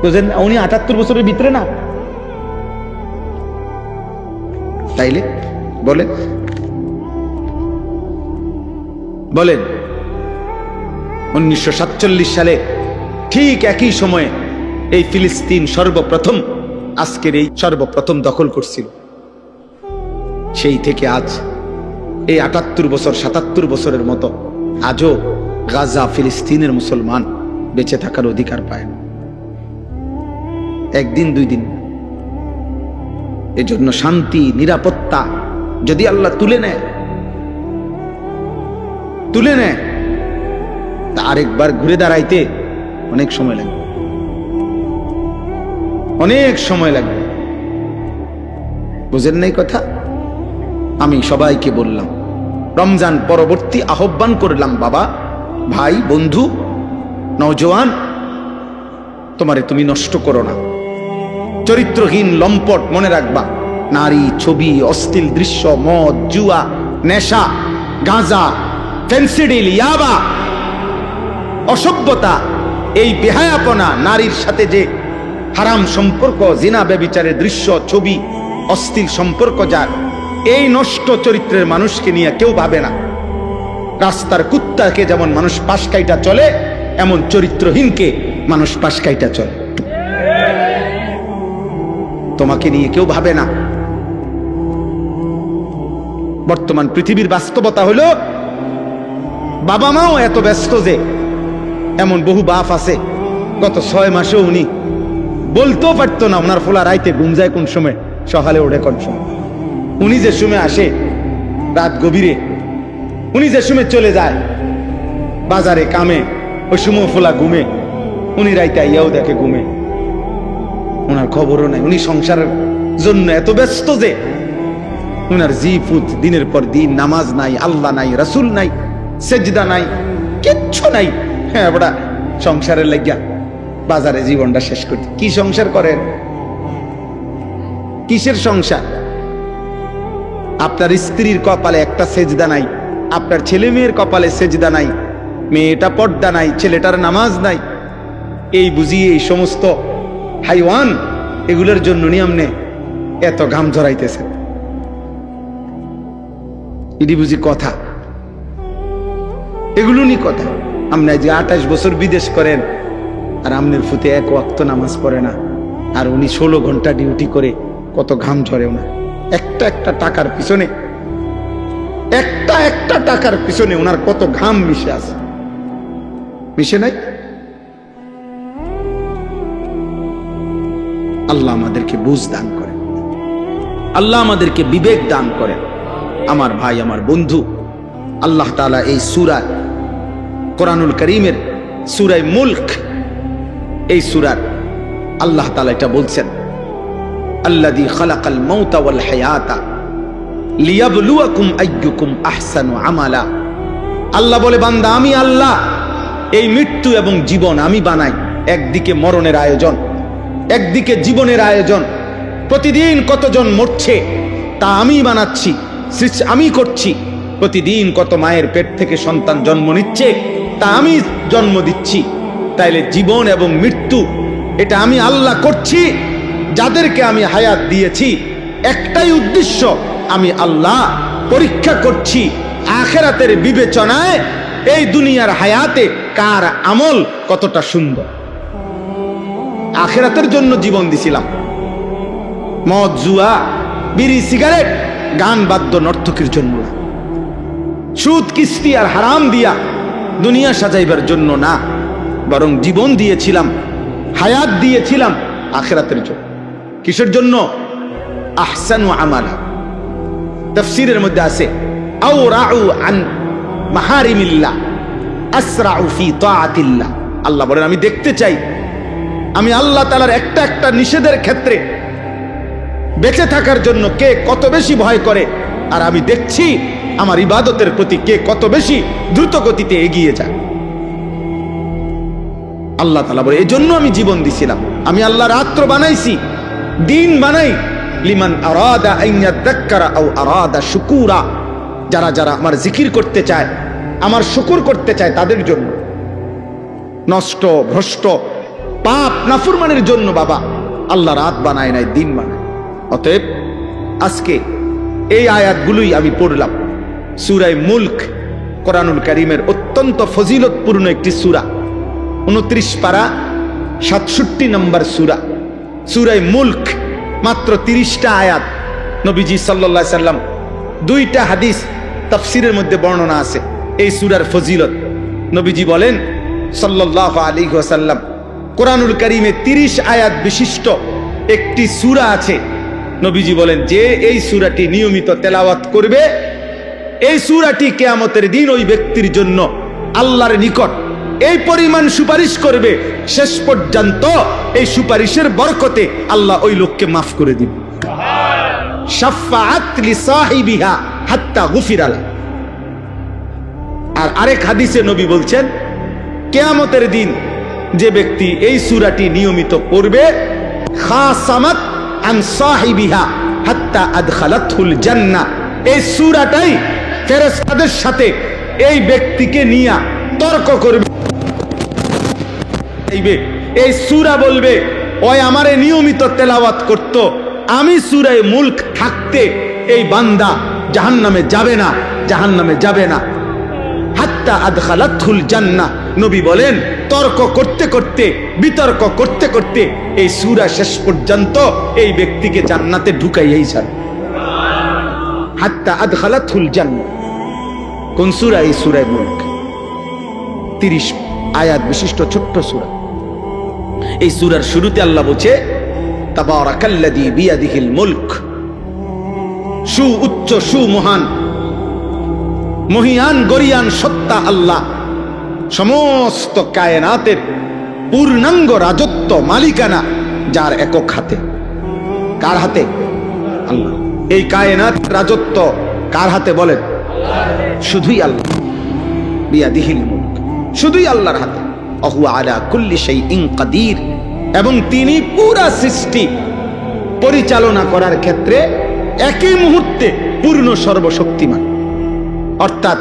বুঝলেন? উনি 78 বছরের ভিতরে না, তাইলে বলেন বলেন 1947 সালে ঠিক একই সময়ে এই ফিলিস্তিন সর্বপ্রথম আজকের এই সর্বপ্রথম দখল করছিল। সেই থেকে আজ এই 78 বছর 77 বছরের মতো আজও গাজা ফিলিস্তিনের মুসলমান বেঁচে থাকার অধিকার পায় না, একদিন দুই দিন। এজন্য শান্তি নিরাপত্তা যদি আল্লাহ তুলে নেয় তা আরেকবার ঘুরে দাঁড়াইতে অনেক সময় লাগবে, অনেক সময় লাগবে। বুঝেন নাই কথা? আমি সবাইকে বললাম, রমজান পরবর্তী আহ্বান করলাম, বাবা ভাই বন্ধু নওজোয়ান, তোমারে তুমি নষ্ট করো না। চরিত্রহীন লম্পট মনে রাখবা, নারী, ছবি, অশ্লীল দৃশ্য, মদ, জুয়া, নেশা, গাঁজা, ফেন্সিডিল, ইয়াবা, অসভ্যতা, এই বেহায়াপনা, নারীর সাথে যে হারাম সম্পর্ক, জিনা ব্যভিচারের দৃশ্য, ছবি, অশ্লীল সম্পর্ক, যার এই নষ্ট চরিত্রের মানুষকে নিয়ে কেউ ভাবে না। রাস্তার কুত্তাকে যেমন মানুষ পাশ কাইটা চলে, এমন চরিত্রহীনকে মানুষ পাশ কাইটা চলে। তোমাকে নিয়ে কেউ ভাবে না। বর্তমান পৃথিবীর বাস্তবতা হলো, বাবা মাও এত ব্যস্ত যে, এমন বহু বাপ আছে গত 6 মাসেও উনি বলতেও পারতো না ওনার ফোলা রাইতে ঘুম যায় কোন সময়, সকালে ওঠে কোন সময়। উনি যে সময় আসে রাত গভীরে, উনি যে সময় চলে যায় বাজারে কামে, ওই সময় ফোলা ঘুমে, উনি রাইতে আইয়াও দেখে ঘুমে, ওনার খবরও নাই। উনি সংসারের জন্য এত ব্যস্ত যে উনার জি ফুত দিনের পর দিন নামাজ নাই, আল্লাহ নাই, রাসূল নাই, সেজদা নাই, কিচ্ছু নাই। হ্যাঁ বড়া সংসারের লাগিয়া বাজারে জীবনটা শেষ করতে। কি সংসার করেন? কিসের সংসার? আপনার স্ত্রীর কপালে একটা সেজদা নাই, আপনার ছেলে মেয়ের কপালে সেজদা নাই, মেয়েটা পর্দা নাই, ছেলেটার নামাজ নাই। এই বুঝিয়ে এই সমস্ত হাইওয়ান, এগুলোর জন্য নিয়মনে এত ঘাম ঝরাইতেছে। এটি বুঝি কথা? এগুলো নি কথা? আপনি যে 28 বছর বিদেশ করেন আর আমনের ফুতে এক ওয়াক্ত নামাজ পড়ে না, আর উনি 16 ঘন্টা ডিউটি করে, কত ঘাম ঝরে ওনার। একটা একটা টাকার পিছনে, একটা একটা টাকার পিছনে ওনার কত ঘাম মিশে আছে, মিশে নাই? আল্লাহ আমাদেরকে বুঝ দান করেন, আল্লাহ আমাদেরকে বিবেক দান করেন। আমার ভাই, আমার বন্ধু, আল্লাহ তাআলা এই সূরা কোরআনুল কারীমের সূরা মুলক, এই সূরার আল্লাহ তাআলা এটা বলছেন, আল্লাযী খালাকাল মাউতা ওয়াল হায়াতা লিয়াবলুয়াকুম আইয়ুকুম আহসানু আমালা। আল্লাহ বলে, বান্দা আমি আল্লাহ এই মৃত্যু এবং জীবন আমি বানাই। একদিকে মরণের আয়োজন, একদিকে জীবনের আয়োজন। প্রতিদিন কতজন মরছে তা আমি বানাচ্ছি, সৃষ্টি আমি করছি। প্রতিদিন কত মায়ের পেট থেকে সন্তান জন্ম নিচ্ছে তা আমি জন্ম দিচ্ছি। তাইলে জীবন এবং মৃত্যু এটা আমি আল্লাহ করছি। যাদেরকে আমি হায়াত দিয়েছি একটাই উদ্দেশ্য, আমি আল্লাহ পরীক্ষা করছি আখিরাতের বিবেচনায় এই দুনিয়ার হায়াতে কার আমল কতটা সুন্দর। আখিরাতের জন্য জীবন দিছিলাম। মদ, জুয়া, বিড়ি, সিগারেট, গান, বাদ্য, নর্তকীর জন্য না। সুদ, কিস্তি আর হারাম দিয়া দুনিয়া সাজাইবার জন্য না, বরং জীবন দিয়েছিলাম, হায়াত দিয়েছিলাম আখিরাতের জন্য। কিসের জন্য? আহসানু আমালা। তাফসীরের মধ্যে আছে, আও রাউ আন মাহারিমিল্লাহ আসরাউ ফি তাআতিল্লাহ। আল্লাহ বলেন, আমি দেখতে চাই আমি আল্লাহ তাআলার একটা একটা নিষেধের ক্ষেত্রে বেঁচে থাকার জন্য কে কত বেশি ভয় করে, আর আমি দেখছি আমার ইবাদতের প্রতি কে কত বেশি দ্রুত গতিতে এগিয়ে যায়। আল্লাহ তাআলা বলে, এই জন্য আমি জীবন দিছিলাম। আমি আল্লাহ রাত্র বানাইছি, দিন বানাই, লিমান আরাদা আন ইয়াযাক্কারা আও আরাদা শুকুরা। যারা যারা আমার জিকির করতে চায়, আমার শুকর করতে চায় তাদের জন্য। নষ্ট, ভ্রষ্ট, পাপ, নাফরমানের জন্য বাবা আল্লাহ রাত বানায় নাই, দিন বানায়। অতএব আজকে এই আয়াতগুলোই আমি পড়লাম। সূরা মুলক কোরআনুল কারীমের অত্যন্ত ফজিলতপূর্ণ একটি সূরা, 29 পারা 67 নম্বর সূরা। সূরা মুলক মাত্র 30টা আয়াত। নবীজি সাল্লাল্লাহু আলাইহি সাল্লাম 2টা হাদিস তাফসীরের মধ্যে বর্ণনা আছে এই সূরার ফজিলত। নবীজি বলেন সাল্লাল্লাহু আলাইহি ওয়াসাল্লাম, কোরআনুল কারীমে 30 আয়াত বিশিষ্ট একটি সূরা আছে। নবীজি বলেন যে এই সূরাটি নিয়মিত তেলাওয়াত করবে, এই সূরাটি কিয়ামতের দিন ওই ব্যক্তির জন্য আল্লাহর নিকট এই পরিমাণ সুপারিশ করবে, শেষ পর্যন্ত এই সুপারিশের বরকতে আল্লাহ ওই লোককে মাফ করে দিবে। শাফাআত লিসাহিবিহা হাত্তা গুফিরা লাহু। আর আরেক হাদিসে নবী বলছেন, কিয়ামতের দিন যে ব্যক্তি এই সূরাটি নিয়মিত পড়বে, খাসামাত আন সাহিবিহা হাত্তা আদখালাতহুল জান্নাহ। এই সূরাটাই ফেরেশতাদের সাথে এই ব্যক্তিকে নিয়ে তর্ক করবে। এই সূরা বলবে, ওই আমারে নিয়মিত তেলাওয়াত করত, আমি সূরা মুলক থাকতে এই বান্দা জাহান্নামে যাবে না, জাহান্নামে যাবে না। হাত্তা আদখালাতহুল জান্নাহ। নবী বলেন তর্ক করতে করতে, বিতর্ক করতে করতে এই সূরা শেষ পর্যন্ত এই ব্যক্তিকে জান্নাতে ঢুকাইয়াই ছাড়ে। হাত্তা আদখালাতহুল জান্নাহ। কোন সূরা? এই সূরা মুলক, 30 আয়াত বিশিষ্ট ছোট্ট সূরা। এই সূরার শুরুতে আল্লাহ বলছে, তাবারাকাল্লাযী বিয়াদিহিল মুলক। সু উচ্চ, সু মহান, মহিয়ান গরিয়ান সত্তা আল্লাহ, সমস্ত কায়নাতের পূর্ণাঙ্গ রাজত্ব মালিকানা যার একক হাতে। কার হাতে? আল্লাহ। এই কায়নাত রাজত্ব কার হাতে বলেন? শুধুই আল্লাহ। বিয়াদিহিল মুলক, শুধুই আল্লাহর হাতে। ওয়া আলা কুল্লি শাইইন কাদির। এবং তিনি পুরা সৃষ্টি পরিচালনা করার ক্ষেত্রে একই মুহূর্তে পূর্ণ সর্বশক্তিমান। অর্থাৎ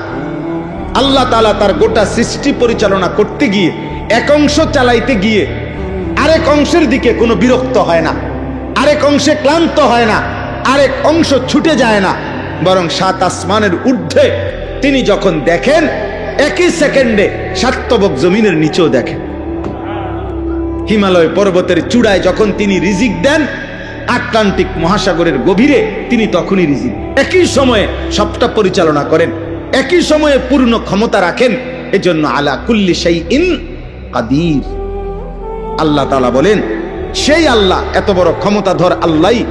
আল্লাহ তাআলা তার গোটা সৃষ্টি পরিচালনা করতে গিয়ে এক অংশ চালাইতে গিয়ে আরেক অংশের দিকে কোনো বিরক্ত হয় না, আরেক অংশে ক্লান্ত হয় না, আরেক অংশ ছুটে যায় না, বরং 7 আসমানের ঊর্ধ্বে তিনি যখন দেখেন একই সেকেন্ডে সাতবক জমিনের নিচেও দেখেন। হিমালয় পর্বতের চূড়ায় যখন তিনি রিজিক দেন, আটলান্টিক মহাসাগরের গভীরে তিনি তখনই রিজিক। একই সময়ে সবটা পরিচালনা করেন, একই সময়ে পূর্ণ ক্ষমতা রাখেন। এজন্য আলা কুল্লি শাইইন কাদির। আল্লাহ তাআলা বলেন, সেই আল্লাহ, এত বড় ক্ষমতাধর আল্লাহই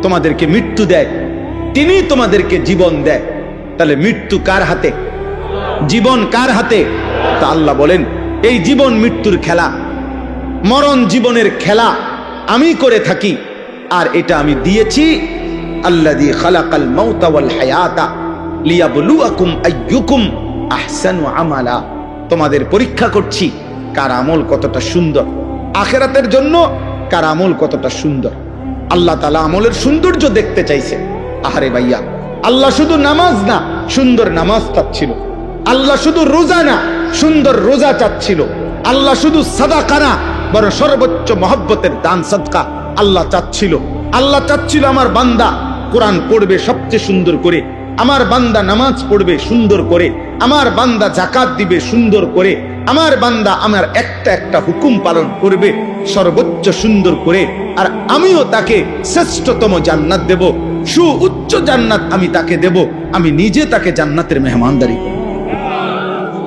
তোমাদেরকে মৃত্যু দেয়, তিনি তোমাদেরকে জীবন দেয়। তাহলে মৃত্যু কার হাতে? জীবন কার হাতে? তা আল্লাহ বলেন, এই জীবন মৃত্যুর খেলা, মরণ জীবনের খেলা আমি করে থাকি, আর এটা আমি দিয়েছি। আল্লাযী খালাকাল মাউতা ওয়াল হায়াতা লিয়াবলুয়াকুম আইয়ুকুম আহসানু আমালা। তোমাদের পরীক্ষা করছি কার আমল কতটা সুন্দর, আখিরাতের জন্য কার আমল কতটা সুন্দর। আল্লাহ তাআলা আমলের সৌন্দর্য দেখতে চাইছে। আহারে ভাইয়া, আল্লাহ শুধু নামাজ না, সুন্দর নামাজ চাচ্ছিল। আল্লাহ শুধু রোজা না, সুন্দর রোজা চাচ্ছিল। আল্লাহ শুধু সাদাকা না, বরং সর্বোচ্চ মহব্বতের দান সাদকা আল্লাহ চাচ্ছিল। আল্লাহ চাচ্ছিল আমার বান্দা কোরআন পড়বে সবচেয়ে সুন্দর করে, আমার বান্দা নামাজ পড়বে সুন্দর করে, আমার বান্দা যাকাত দিবে সুন্দর করে, আমার বান্দা আমার একটা একটা হুকুম পালন করবে সর্বোচ্চ সুন্দর করে। আর আমিও তাকে শ্রেষ্ঠতম জান্নাত দেব, সুউচ্চ জান্নাত আমি তাকে দেব। আমি নিজে তাকে জান্নাতের মেহমানদারি করব।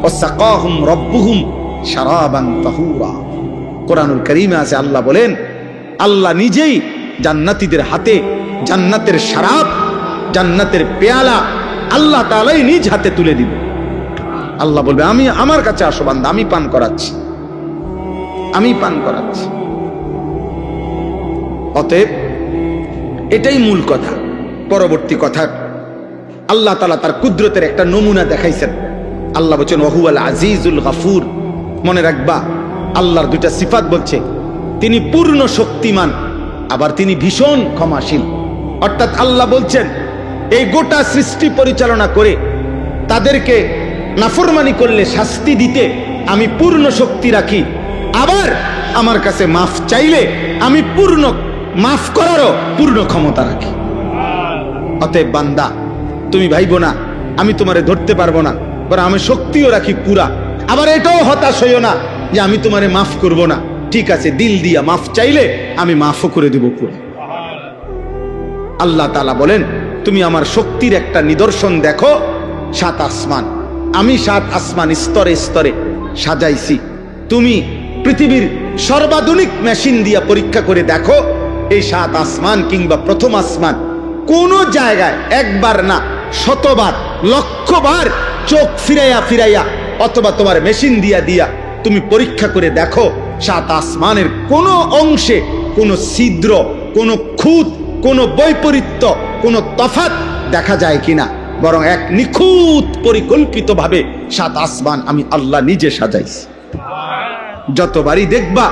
ওয়াসাকাহুম রাব্বুহুম শারাবান তাহুরা। কোরআনুল কারীমে আছে, আল্লাহ বলেন, আল্লাহ নিজেই জান্নাতীদের হাতে জান্নাতের শরাব, জান্নাতের পেয়ালা আল্লাহ তাআলাই নিজ হাতে তুলে দিবে। আল্লাহ বলবে, আমি আমার কাছে আসো বান্দা, আমি পান করাচ্ছি, আমি পান করাচ্ছি। অতএব এটাই মূল কথা। পরবর্তী কথা, আল্লাহ তাআলা তার কুদরতের একটা নমুনা দেখাইছেন। আল্লাহ বলছেন, ওয়াহুয়াল আজিজুল গফুর। মনে রাখবা, আল্লাহর দুইটা সিফাত বলছে, তিনি পূর্ণ শক্তিমান, আবার তিনি ভীষণ ক্ষমাশীল। অর্থাৎ আল্লাহ বলছেন, এই গোটা সৃষ্টি পরিচালনা করে তাদেরকে নাফরমানি করলে শাস্তি দিতে আমি পূর্ণ শক্তি রাখি, আবার আমার কাছে মাফ চাইলে আমি পূর্ণ মাফ করারও পূর্ণ ক্ষমতা রাখি। অতএব বান্দা, তুমি ভাইবো না আমি তোমারে ধরতে পারবো না, বরং আমি শক্তিও রাখি পুরা। আবার এটাও হতাশ হইও না যে আমি তোমারে মাফ করব না। ঠিক আছে, দিল দিয়া মাফ চাইলে আমি মাফও করে দিব পুরা। আল্লাহ তাআলা বলেন, তুমি আমার শক্তির একটা নিদর্শন দেখো, 7 আসমান। আমি 7 আসমান স্তরে স্তরে সাজাইছি। তুমি পৃথিবীর সর্বাধুনিক মেশিন দিয়া পরীক্ষা করে দেখো, এই 7 আসমান কিংবা প্রথম আসমান কোন জায়গায় একবার না, শতবার, লক্ষবার চোখ ফিরাইয়া ফিরাইয়া অথবা তোমার মেশিন দিয়া দিয়া তুমি পরীক্ষা করে দেখো, 7 আসমানের কোন অংশে কোন ছিদ্র, কোন খুঁত, কোন বৈপরীত্য, কোন তফাৎ দেখা যায় কিনা। বরং এক নিখুঁত পরিকল্পিত ভাবে 7 আসমান আমি আল্লাহ নিজে সাজাইছি। যতবারই দেখবা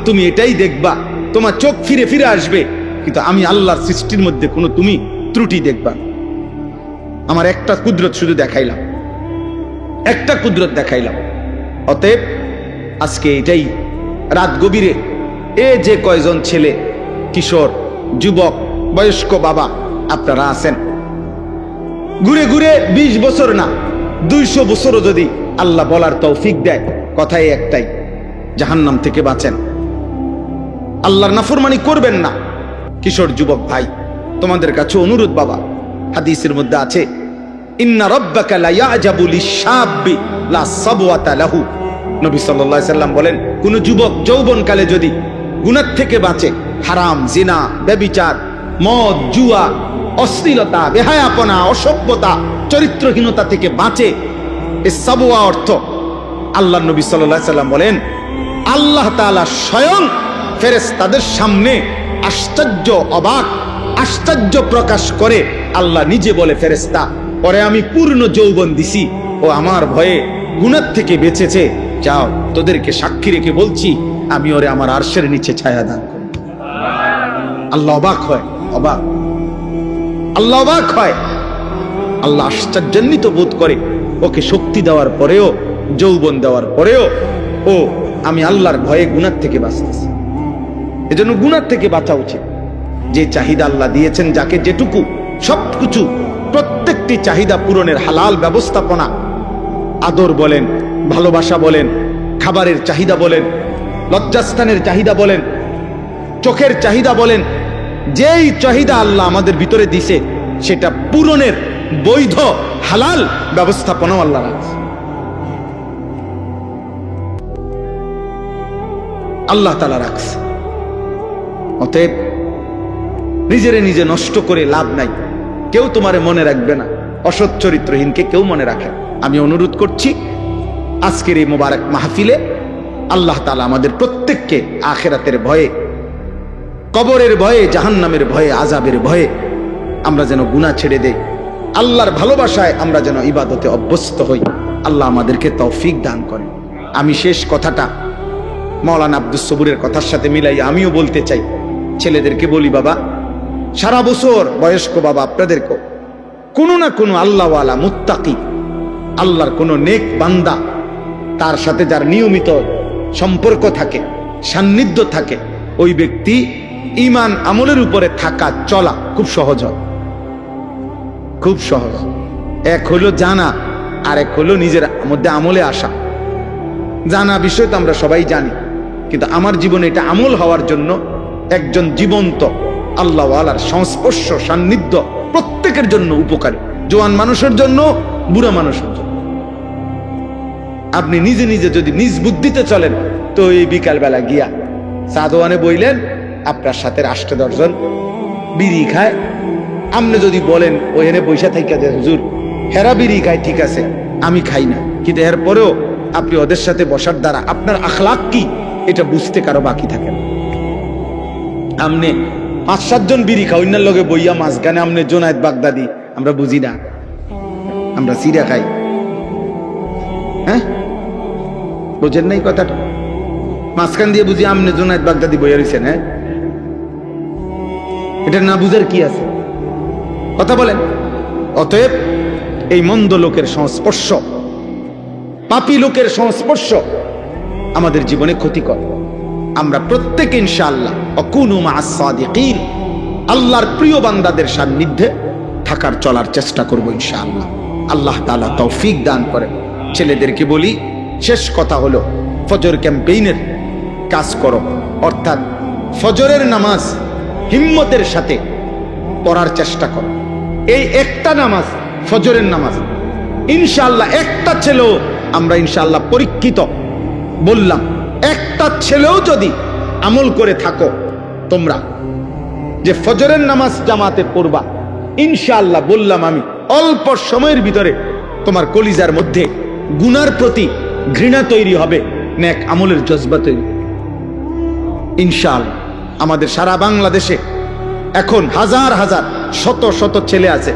তুমি এটাই দেখবা, তোমার চোখ ফিরে ফিরে আসবে, কিন্তু আমি আল্লাহর সৃষ্টির মধ্যে কোনো তুমি ত্রুটি দেখবা। আমার একটা কুদরত শুধু দেখাইলাম, একটা কুদরত দেখাইলাম। অতএব আজকে এটাই রাত গভীরে এ যে কয়জন ছেলে, কিশোর, যুবক, বয়স্ক বাবা আপনারা আছেন, ঘুরে ঘুরে 20 বছর না 200 বছরও যদি আল্লাহ বলার তৌফিক দেয়, কথাই একটাই, জাহান্নাম থেকে বাঁচেন, আল্লাহর নাফরমানি করবেন না। কিশোর যুবক ভাই, তোমাদের কাছে অনুরোধ বাবা, হাদিসের মধ্যে আছে, ইন্না রাব্বাকা লা ইয়াজাবু লিশ-শাবি লা সাবওয়াতা লাহু। নবী সাল্লাল্লাহু আলাইহি সাল্লাম বলেন, কোন যুবক যৌবনকালে যদি গুনাহ থেকে বাঁচে, হারাম, জিনা, ব্যভিচার, মদ, জুয়া, অশ্লীলতা, বেহায়াপনা, অসভ্যতা, চরিত্রহীনতা থেকে বাঁচে, এই সাবওয়া অর্থ আল্লাহ নবী সাল্লাল্লাহু আলাইহি সাল্লাম বলেন, আল্লাহ তাআলা স্বয়ং ফেরেশতাদের সামনে আশ্চর্য, অবাক, আশ্চর্য প্রকাশ করে আল্লাহ নিজে বলে, ফেরেশতা, ওরে আমি পূর্ণ যৌবন দিছি, ও আমার ভয়ে গুনাহ থেকে বেঁচেছে, যাও তোদেরকে সাক্ষী রেখে বলছি আমি ওরে আমার আরশের নিচে ছায়া দান করব। আল্লাহ অবাক হয়, অবাক, আল্লাহ অবাক হয়, আল্লাহ আশ্চর্যান্বিত বোধ করে, ওকে শক্তি দেওয়ার পরেও, যৌবন দেওয়ার পরেও ও আমি আল্লাহর ভয়ে গুনাহ থেকে বাঁচতেছি। এজন্য গুনাহ থেকে বাঁচা উচিত। যে চাহিদা আল্লাহ দিয়েছেন, যাকে যেটুকু, সবকিছু, প্রত্যেকটি চাহিদা পূরণের হালাল ব্যবস্থাপনা, আদর বলেন, ভালোবাসা বলেন, খাবারের চাহিদা বলেন, লজ্জাস্থানের চাহিদা বলেন, চোখের চাহিদা বলেন, যেই চাহিদা আল্লাহ আমাদের ভিতরে দিছে সেটা পূরণের বৈধ হালাল ব্যবস্থাপনাও আল্লাহ রাখছে। আল্লাহ তাআলা রাখছে। অতএব নিজেরে নিজে নষ্ট করে লাভ নাই। কেউ তোমারে মনে রাখবে না, অসৎ চরিত্রহীনকে কেউ মনে রাখে। আমি অনুরোধ করছি, আজকের এই মোবারক মাহফিলে আল্লাহ তাআলা আমাদের প্রত্যেককে আখিরাতের ভয়ে, কবরের ভয়ে, জাহান্নামের ভয়ে, আযাবের ভয়ে আমরা যেন গুনাহ ছেড়ে দেই, আল্লাহর ভালোবাসায় আমরা যেন ইবাদতে অভ্যস্ত হই। আল্লাহ আমাদেরকে তৌফিক দান করেন। আমি শেষ কথাটা মাওলানা আব্দুস সবুরের কথার সাথে মিলাই আমিও বলতে চাই। ছেলেদেরকে বলি, বাবা, সারা বছর, বয়স্ক বাবা আপনাদেরকে কোনো না কোনো আল্লাহওয়ালা, মুত্তাকি, আল্লাহর কোনো নেক বান্দা, তার সাথে যার নিয়মিত সম্পর্ক থাকে, সান্নিধ্য থাকে, ওই ব্যক্তি ঈমান আমলের উপরে থাকা, চলা খুব সহজ হয়, খুব সহজ। এক হলো জানা, আর এক হলো নিজের মধ্যে আমলে আসা। জানা বিষয় তো আমরা সবাই জানি, কিন্তু আমার জীবনে এটা আমল হওয়ার জন্য একজন জীবন্ত আল্লাহওয়ালার সংস্পর্শ, সান্নিধ্য প্রত্যেকের জন্য উপকারী, জোয়ান মানুষের জন্য, বুড়া মানুষের জন্য। আপনি নিজে নিজে যদি নিজ বুদ্ধিতে চলেন, তো এই বিকালবেলা গিয়া চা দোকানে বইলেন, আপনার সাথে 8-10 জন বিড়ি খায়। আপনি যদি বলেন ওখানে পয়সা থাইকা দেন, হুজুর হেরা বিড়ি খায়, ঠিক আছে, আমি খাই না, কিন্তু এরপরেও আপনি ওদের সাথে বসার দ্বারা আপনার আখলাক কি এটা বুঝতে কারো বাকি থাকে না। আমনে 5-7 জন বিড়ি খাই, অন্যের লগে বইয়া মাঝখানে আমনে জোনায়েদ বাগদাদি, আমরা বুঝি না, আমরা সিরা খাই। হ্যাঁ, বুঝেন নাই কথাটা? মাঝখান দিয়ে বুঝি আমনে জোনায়েদ বাগদাদি বইয়া রয়েছেন। হ্যাঁ, এটা না বুঝার কি আছে? কথা বলেন। অতএব এই মন্দ লোকের সংস্পর্শ, পাপী লোকের সংস্পর্শ আমাদের জীবনে ক্ষতিকর। আমরা প্রত্যেকে ইনশাআল্লাহ আকুনু মা'আস সাদিকিন, আল্লাহর প্রিয় বান্দাদের সান্নিধ্যে থাকার চলার চেষ্টা করব ইনশাআল্লাহ। আল্লাহ তাআলা তৌফিক দান করেন। ছেলেদেরকে বলি, শেষ কথা হলো ফজর ক্যাম্পেইনের কাজ করো, অর্থাৎ ফজরের নামাজ হিম্মতের সাথে পড়ার চেষ্টা করো। এই একটা নামাজ, ফজরের নামাজ, ইনশাআল্লাহ একটা ছেলেও আমরা ইনশাআল্লাহ পরীক্ষিত বললাম, একটা ছেলেও যদি আমল করে থাকো তোমরা যে ফজরের নামাজ জামাতে পড়বা, ইনশাআল্লাহ বললাম আমি, অল্প সময়ের ভিতরে তোমার কলিজার মধ্যে গুনার প্রতি ঘৃণা তৈরি হবে, নেক আমলের জজবা তৈরি। ইনশাআল্লাহ আমাদের সারা বাংলাদেশে এখন হাজার হাজার শত শত ছেলে আছে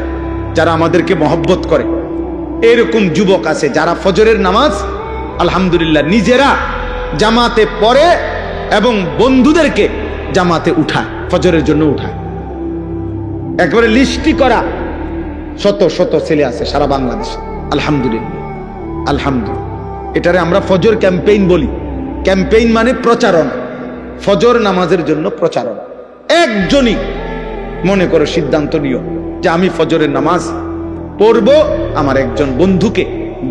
যারা আমাদেরকে মহব্বত করে। এরকম যুবক আছে যারা ফজরের নামাজ আলহামদুলিল্লাহ নিজেরা জামাতে পড়ে এবং বন্ধুদেরকে জামাতে উঠায়, ফজরের জন্য উঠায়। একবারে লিস্টি করা শত শত ছেলে আছে সারা বাংলাদেশে, আলহামদুলিল্লাহ আলহামদুলিল্লাহ। এটারে আমরা ফজর ক্যাম্পেইন বলি। ক্যাম্পেইন মানে প্রচারণা, ফজর নামাজের জন্য প্রচারণা। একজনই মনে করো সিদ্ধান্ত নিও যে আমি ফজরের নামাজ পড়বো, আমার একজন বন্ধুকে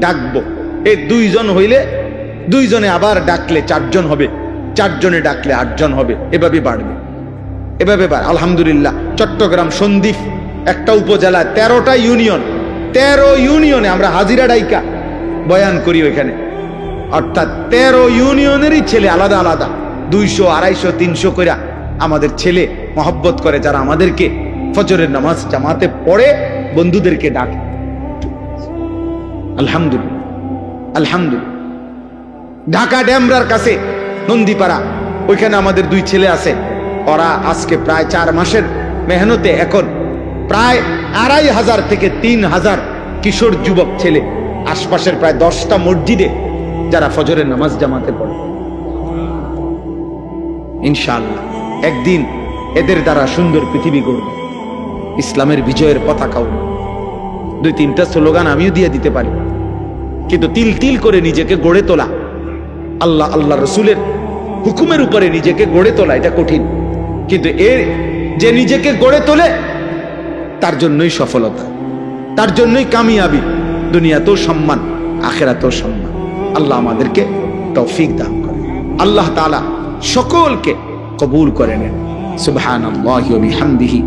ডাকবো। এই দুইজন হইলে দুইজনে আবার ডাকলে চারজন হবে, চারজনে ডাকলে আটজন হবে, এভাবে বাড়বে, এভাবে বাড়বে। আলহামদুলিল্লাহ চট্টগ্রাম সন্দ্বীপ একটা উপজেলা, 13টা ইউনিয়ন, 13 ইউনিয়নে আমরা হাজিরা ডাইকা বয়ান করি ওইখানে। অর্থাৎ 13 ইউনিয়নেরই ছেলে আলাদা আলাদা 200, 250, 300 করে আমাদের ছেলে মহব্বত করে, যারা আমাদেরকে ফজরের নামাজ জামাতে পড়ে বন্ধুদেরকে ডাকে। আলহামদুলিল্লাহ আলহামদুলিল্লাহ। ঢাকা ড্যামরার কাছে নন্দীপাড়া, ওইখানে আমাদের 2 ছেলে আছে। ওরা আজকে প্রায় 4 মাসের মেহনতে এখন প্রায় 2500 থেকে 3000 কিশোর যুবক ছেলে, আশপাশের প্রায় 10টা মসজিদে যারা ফজরের নামাজ জামাতে পড়ে। ইনশাআল্লাহ একদিন এদের দ্বারা সুন্দর পৃথিবী গড়বে, ইসলামের বিজয়ের পতাকা উড়বে। 2-3টা স্লোগান আমিও দিয়ে দিতে পারি, কিন্তু তিল তিল করে নিজেকে গড়ে তোলা, আল্লাহ আল্লাহ রসুলের হুকুমের উপরে নিজেকে গড়ে তোলা এটা কঠিন, কিন্তু এর যে নিজেকে গড়ে তোলে তার জন্যই সফলতা, তার জন্যই কামিয়াবি, দুনিয়াতেও সম্মান, আখিরাতেও সম্মান। আল্লাহ আমাদেরকে তৌফিক দান করে, আল্লাহ তাআলা সকলকে কবুল করে নেন। সুবহানাল্লাহি ওয়া বিহামদিহি,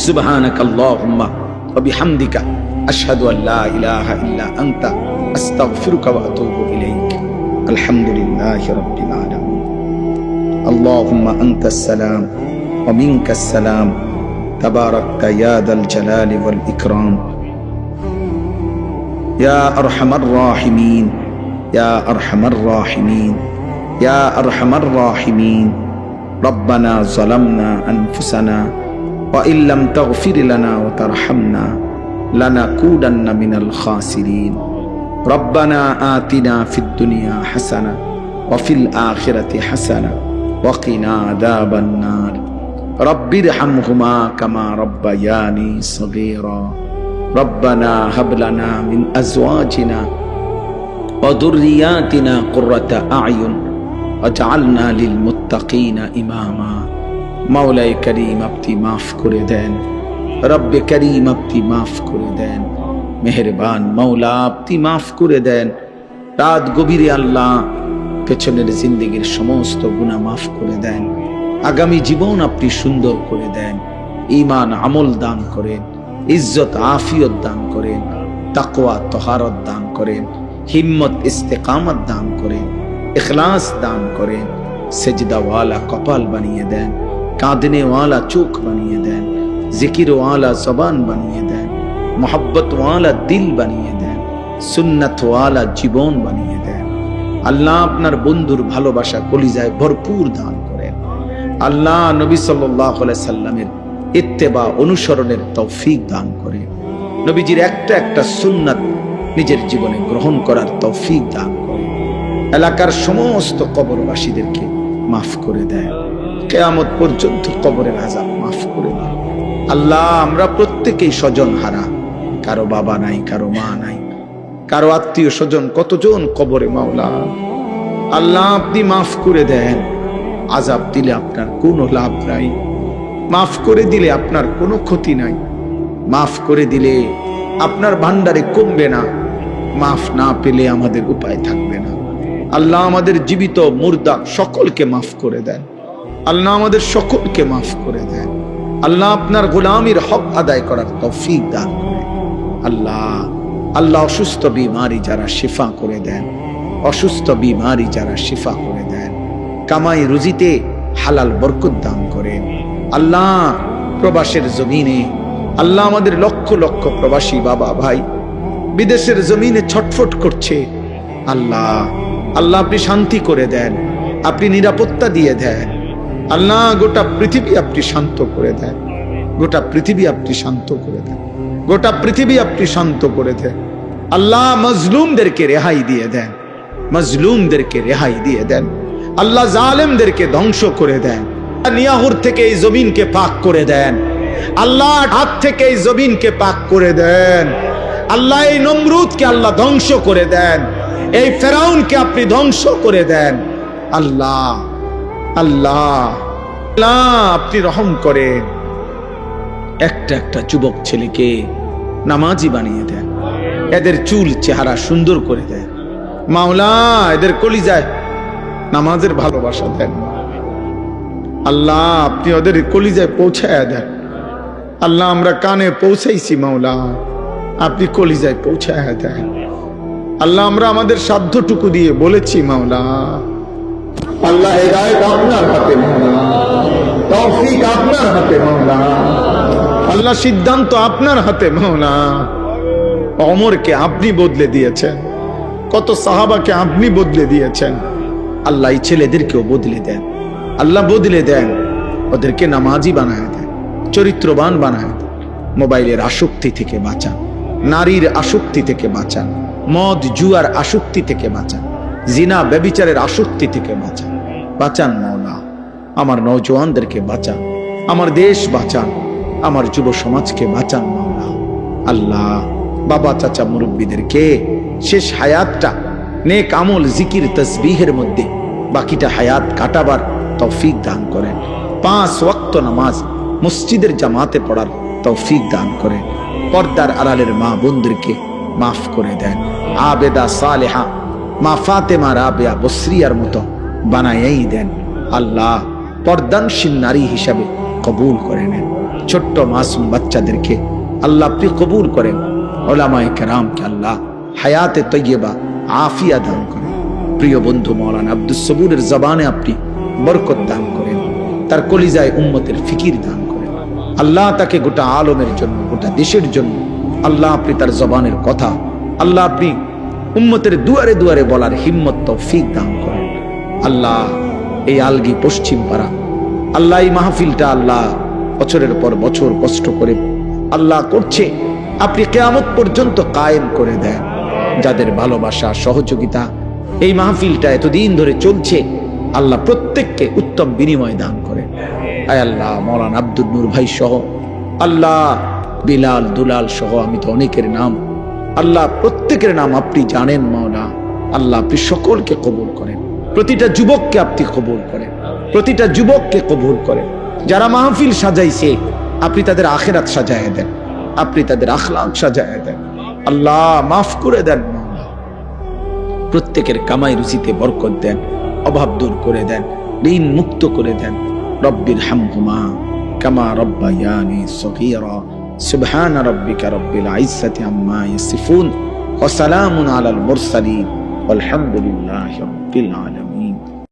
সুবহানাকাল্লাহুম্মা ওয়া বিহামদিকা, আশহাদু আল্লা ইলাহা ইল্লা আনতা, আস্তাগফিরুকা ওয়া আতুবু ইলাইক। আলহামদুলিল্লাহি রাব্বিল আলামিন। আল্লাহুম্মা আনতাস সালাম ওয়া মিনকাস সালাম, তাবারাকতা ইয়া যাল জালালি ওয়াল ইকরাম, ইয়া আরহামার রাহিমিন, ইয়া আরহামার রাহিমিন, ইয়া আরহামার রাহিমিন। রব্বানা যালামনা আনফুসানা ওয়া ইল্লাম তাগফির লানা ওয়া তারহামনা লানাকুদান্না মিনাল খাসিরিন। রব্বানা আতিনা ফিদ দুনিয়া হাসানা ওয়া ফিল আখিরাতি হাসানা ওয়া কিনা আযাবান নার। রব্বিরহামহুমা কামা রাব্বায়ানি সগীরা। রব্বানা হাব লানা মিন আজওয়াজিনা ওয়া যুররিয়াতিনা কুররাতা আ'য়ুন ওয়াজআলনা লিল মুত্তাকিনা ইমামা। মাওলায়ে কারীম আপনি মাফ করে দেন, রব্বে কারীম আপনি মাফ করে দেন, মেহেরবান মাওলা আপনি মাফ করে দেন। রাত গভীরে আল্লাহ পেছনের জিন্দেগির সমস্ত গুনাহ মাফ করে দেন, আগামী জীবন আপনি সুন্দর করে দেন, ঈমান আমল দান করেন, ইজ্জত আফিয়ত দান করেন, তাকওয়া তহারত দান করেন, হিম্মত ইস্তেকামত দান করেন, ইখলাস দান করেন, সেজদাওয়ালা কপাল বানিয়ে দেন, কাঁদনেওয়ালা চোখ বানিয়ে দেন, জিকিরওয়ালা জবান বানিয়ে দেন, মোহাব্বতওয়ালা দিল বানিয়ে দেন, সুন্নতওয়ালা জীবন বানিয়ে দেন। আল্লাহ আপনার বন্ধুর ভালোবাসা কলিজায় ভরপুর দান করেন। আল্লাহ নবী সাল্লাল্লাহু আলাইহি সাল্লামের ইত্তেবা অনুসরণের তৌফিক দান করেন। নবীজির একটা একটা সুন্নাত নিজের জীবনে গ্রহণ করার তৌফিক দান করেন। এলাকার সমস্ত কবরবাসীদেরকে মাফ করে দেন, কিয়ামত পর্যন্ত কবরের আযাব মাফ করে দেন। আল্লাহ আমরা প্রত্যেকেই স্বজন হারা, কারো বাবা নাই, কারো মা নাই, কারো আত্মীয় স্বজন কতজন কবরে। মাওলা আল্লাহ আপনি মাফ করে দেন। আযাব দিলে আপনার কোনো লাভ নাই, মাফ করে দিলে আপনার কোনো ক্ষতি নাই। মাফ করে দিলে আপনার ভান্ডারে কমবে না, মাফ না পেলে আমাদের উপায় থাকবে না। আল্লাহ আমাদের জীবিত মুর্দা সকলকে মাফ করে দেন। আল্লাহ আমাদের সকলকে মাফ করে দেন। আল্লাহ আপনার গোলামির হক আদায় করার তৌফিক দান করে। আল্লাহ অসুস্থ বিমারি যারা শিফা করে দেন, অসুস্থ বিমারি যারা শিফা করে দেন, কামাই রুজিতে হালাল বরকত দান করেন। আল্লাহ প্রবাসের জমিনে আল্লাহ আমাদের লক্ষ লক্ষ প্রবাসী বাবা ভাই বিদেশের জমিনে ছটফট করছে, আল্লাহ আপনি শান্তি করে দেন, আপনি নিরাপত্তা দিয়ে দেন। আল্লাহ গোটা পৃথিবী আপনি শান্ত করে দেন, গোটা পৃথিবী আপনি শান্ত করে দেন, গোটা পৃথিবী আপনি শান্ত করে দেন। আল্লাহ মজলুমদেরকে রেহাই দিয়ে দেন, মজলুমদেরকে রেহাই দিয়ে দেন। আল্লাহ জালেমদেরকে ধ্বংস করে দেন। নিয়াহুর থেকে এই জমিনকে পাক করে দেন। আল্লাহ হাত থেকে এই জমিনকে পাক করে দেন। আল্লাহ এই নমরুদকে আল্লাহ ধ্বংস করে দেন, এই ফেরাউনকে আপনি ধ্বংস করে দেন। আল্লাহ আপনি রহম করেন। একটা একটা যুবক ছেলেকে নামাজি বানিয়ে দেন, এদের চুল চেহারা সুন্দর করে দেন। মাওলা এদের কলিজায় নামাজের ভালোবাসা দেন। আল্লাহ আপনি ওদের কলিজায় পৌঁছায় দেন। আল্লাহ আমরা কানে পৌঁছাইছি, মাওলা আপনি কলিজায় পৌঁছায় দেন। আল্লাহ আমরা আমাদের সাধ্যটুকু দিয়ে বলেছি, মাওলা আল্লাহ হিদায়াত আপনার হাতে, মাওলা তৌফিক আপনার হাতে, মাওলা আল্লাহ সিদ্ধান্ত আপনার হাতে, মাওলা। ওমরকে আপনি বদলে দিয়েছেন, কত সাহাবাকে আপনি বদলে দিয়েছেন। আল্লাহ এই ছেলেদেরকেও বদলে দেন, আল্লাহ বদলে দেন, ওদেরকে নামাজি বানায় দেন, চরিত্রবান বানায় দেন। মোবাইলের আসক্তি থেকে বাঁচান, নারীর আসক্তি থেকে বাঁচান, মদ জুয়ার আসক্তি থেকে বাঁচান, জিনা ব্যভিচারের আসক্তি থেকে বাঁচান। বাঁচান মাওলা, আমার নওজওয়ানদেরকে বাঁচান, আমার দেশ বাঁচান, আমার যুব সমাজকে বাঁচান মাওলা। আল্লাহ বাবা চাচা মুরব্বীদেরকে শেষ হায়াতটা নেক আমল জিকির তসবিহের মধ্যে বাকিটা হায়াত কাটাবার তৌফিক দান করেন। 5 ওয়াক্ত নামাজ মসজিদের জামাতে পড়ার তৌফিক দান করেন। পর্দার আড়ালের মা বোনদেরকে মাফ করে দেন। আবেদা সালেহা মা ফাতেমা রাবেয়া বসরিয়ার মতো বানাইয়াই দেন। আল্লাহ পর্দানশীল নারী হিসাবে কবুল করে নেন। ছোট্ট মাসুম বাচ্চাদেরকে আল্লাহ আপনি কবুল করেন। ওলামায়ে কেরামকে আল্লাহ হায়াতে তৈয়বা আফিয়া দান করেন। প্রিয় বন্ধু মাওলানা আব্দুস সবুরের জবানে আপনি বরকত দান করেন, তার কলিজায় উম্মতের ফিকির দান করেন। আল্লাহ তাকে গোটা আলমের জন্য, গোটা দেশের জন্য আল্লাহ আপনি তার জবানের কথা আল্লাহ আপনি উম্মতের দুয়ারে দুয়ারে বলার হিম্মত তৌফিক দান করেন। আল্লাহ এই আলগি পশ্চিম পাড়া আল্লাহ এই মাহফিলটা আল্লাহ বছরের পর বছর কষ্ট করে আল্লাহ করছে, আপনি কিয়ামত পর্যন্ত কায়েম করে দেন। যাদের ভালোবাসা সহযোগিতা এই মাহফিলটা এতদিন ধরে চলছে, আল্লাহ প্রত্যেককে উত্তম বিনিময় দান করেন। আয় আল্লাহ মাওলানা আব্দুল নূর ভাই সহ আল্লাহ বিলাল দুলাল সহ আমি তো অনেকের নাম আল্লাহ প্রত্যেকের নাম আপনি জানেন মাওলা। আল্লাহ আপনি সকলকে কবুল করেন, প্রতিটা যুবককে আপনি কবুল করেন, প্রতিটা যুবককে কবুল করেন। যারা মাহফিল সাজাইছে আপনি তাদের আখিরাত সাজায় দেন, আপনি তাদের আখলাক সাজায় দেন। আল্লাহ মাফ করে দেন মাওলা, প্রত্যেকের কামাই রুজিতে বরকত দেন, অভাব দূর করে দেন, ঋণ মুক্ত করে দেন। রব্বির হামহুমা কামা রব্বায়ানি সগীরা। সুবহান রাব্বিকা রব্বিল ইজ্জাতি আম্মা ইয়াসিফুন ওয়া সালামুন আলাল মুরসালিন ওয়ালহামদুলিল্লাহি রাব্বিল আলামিন।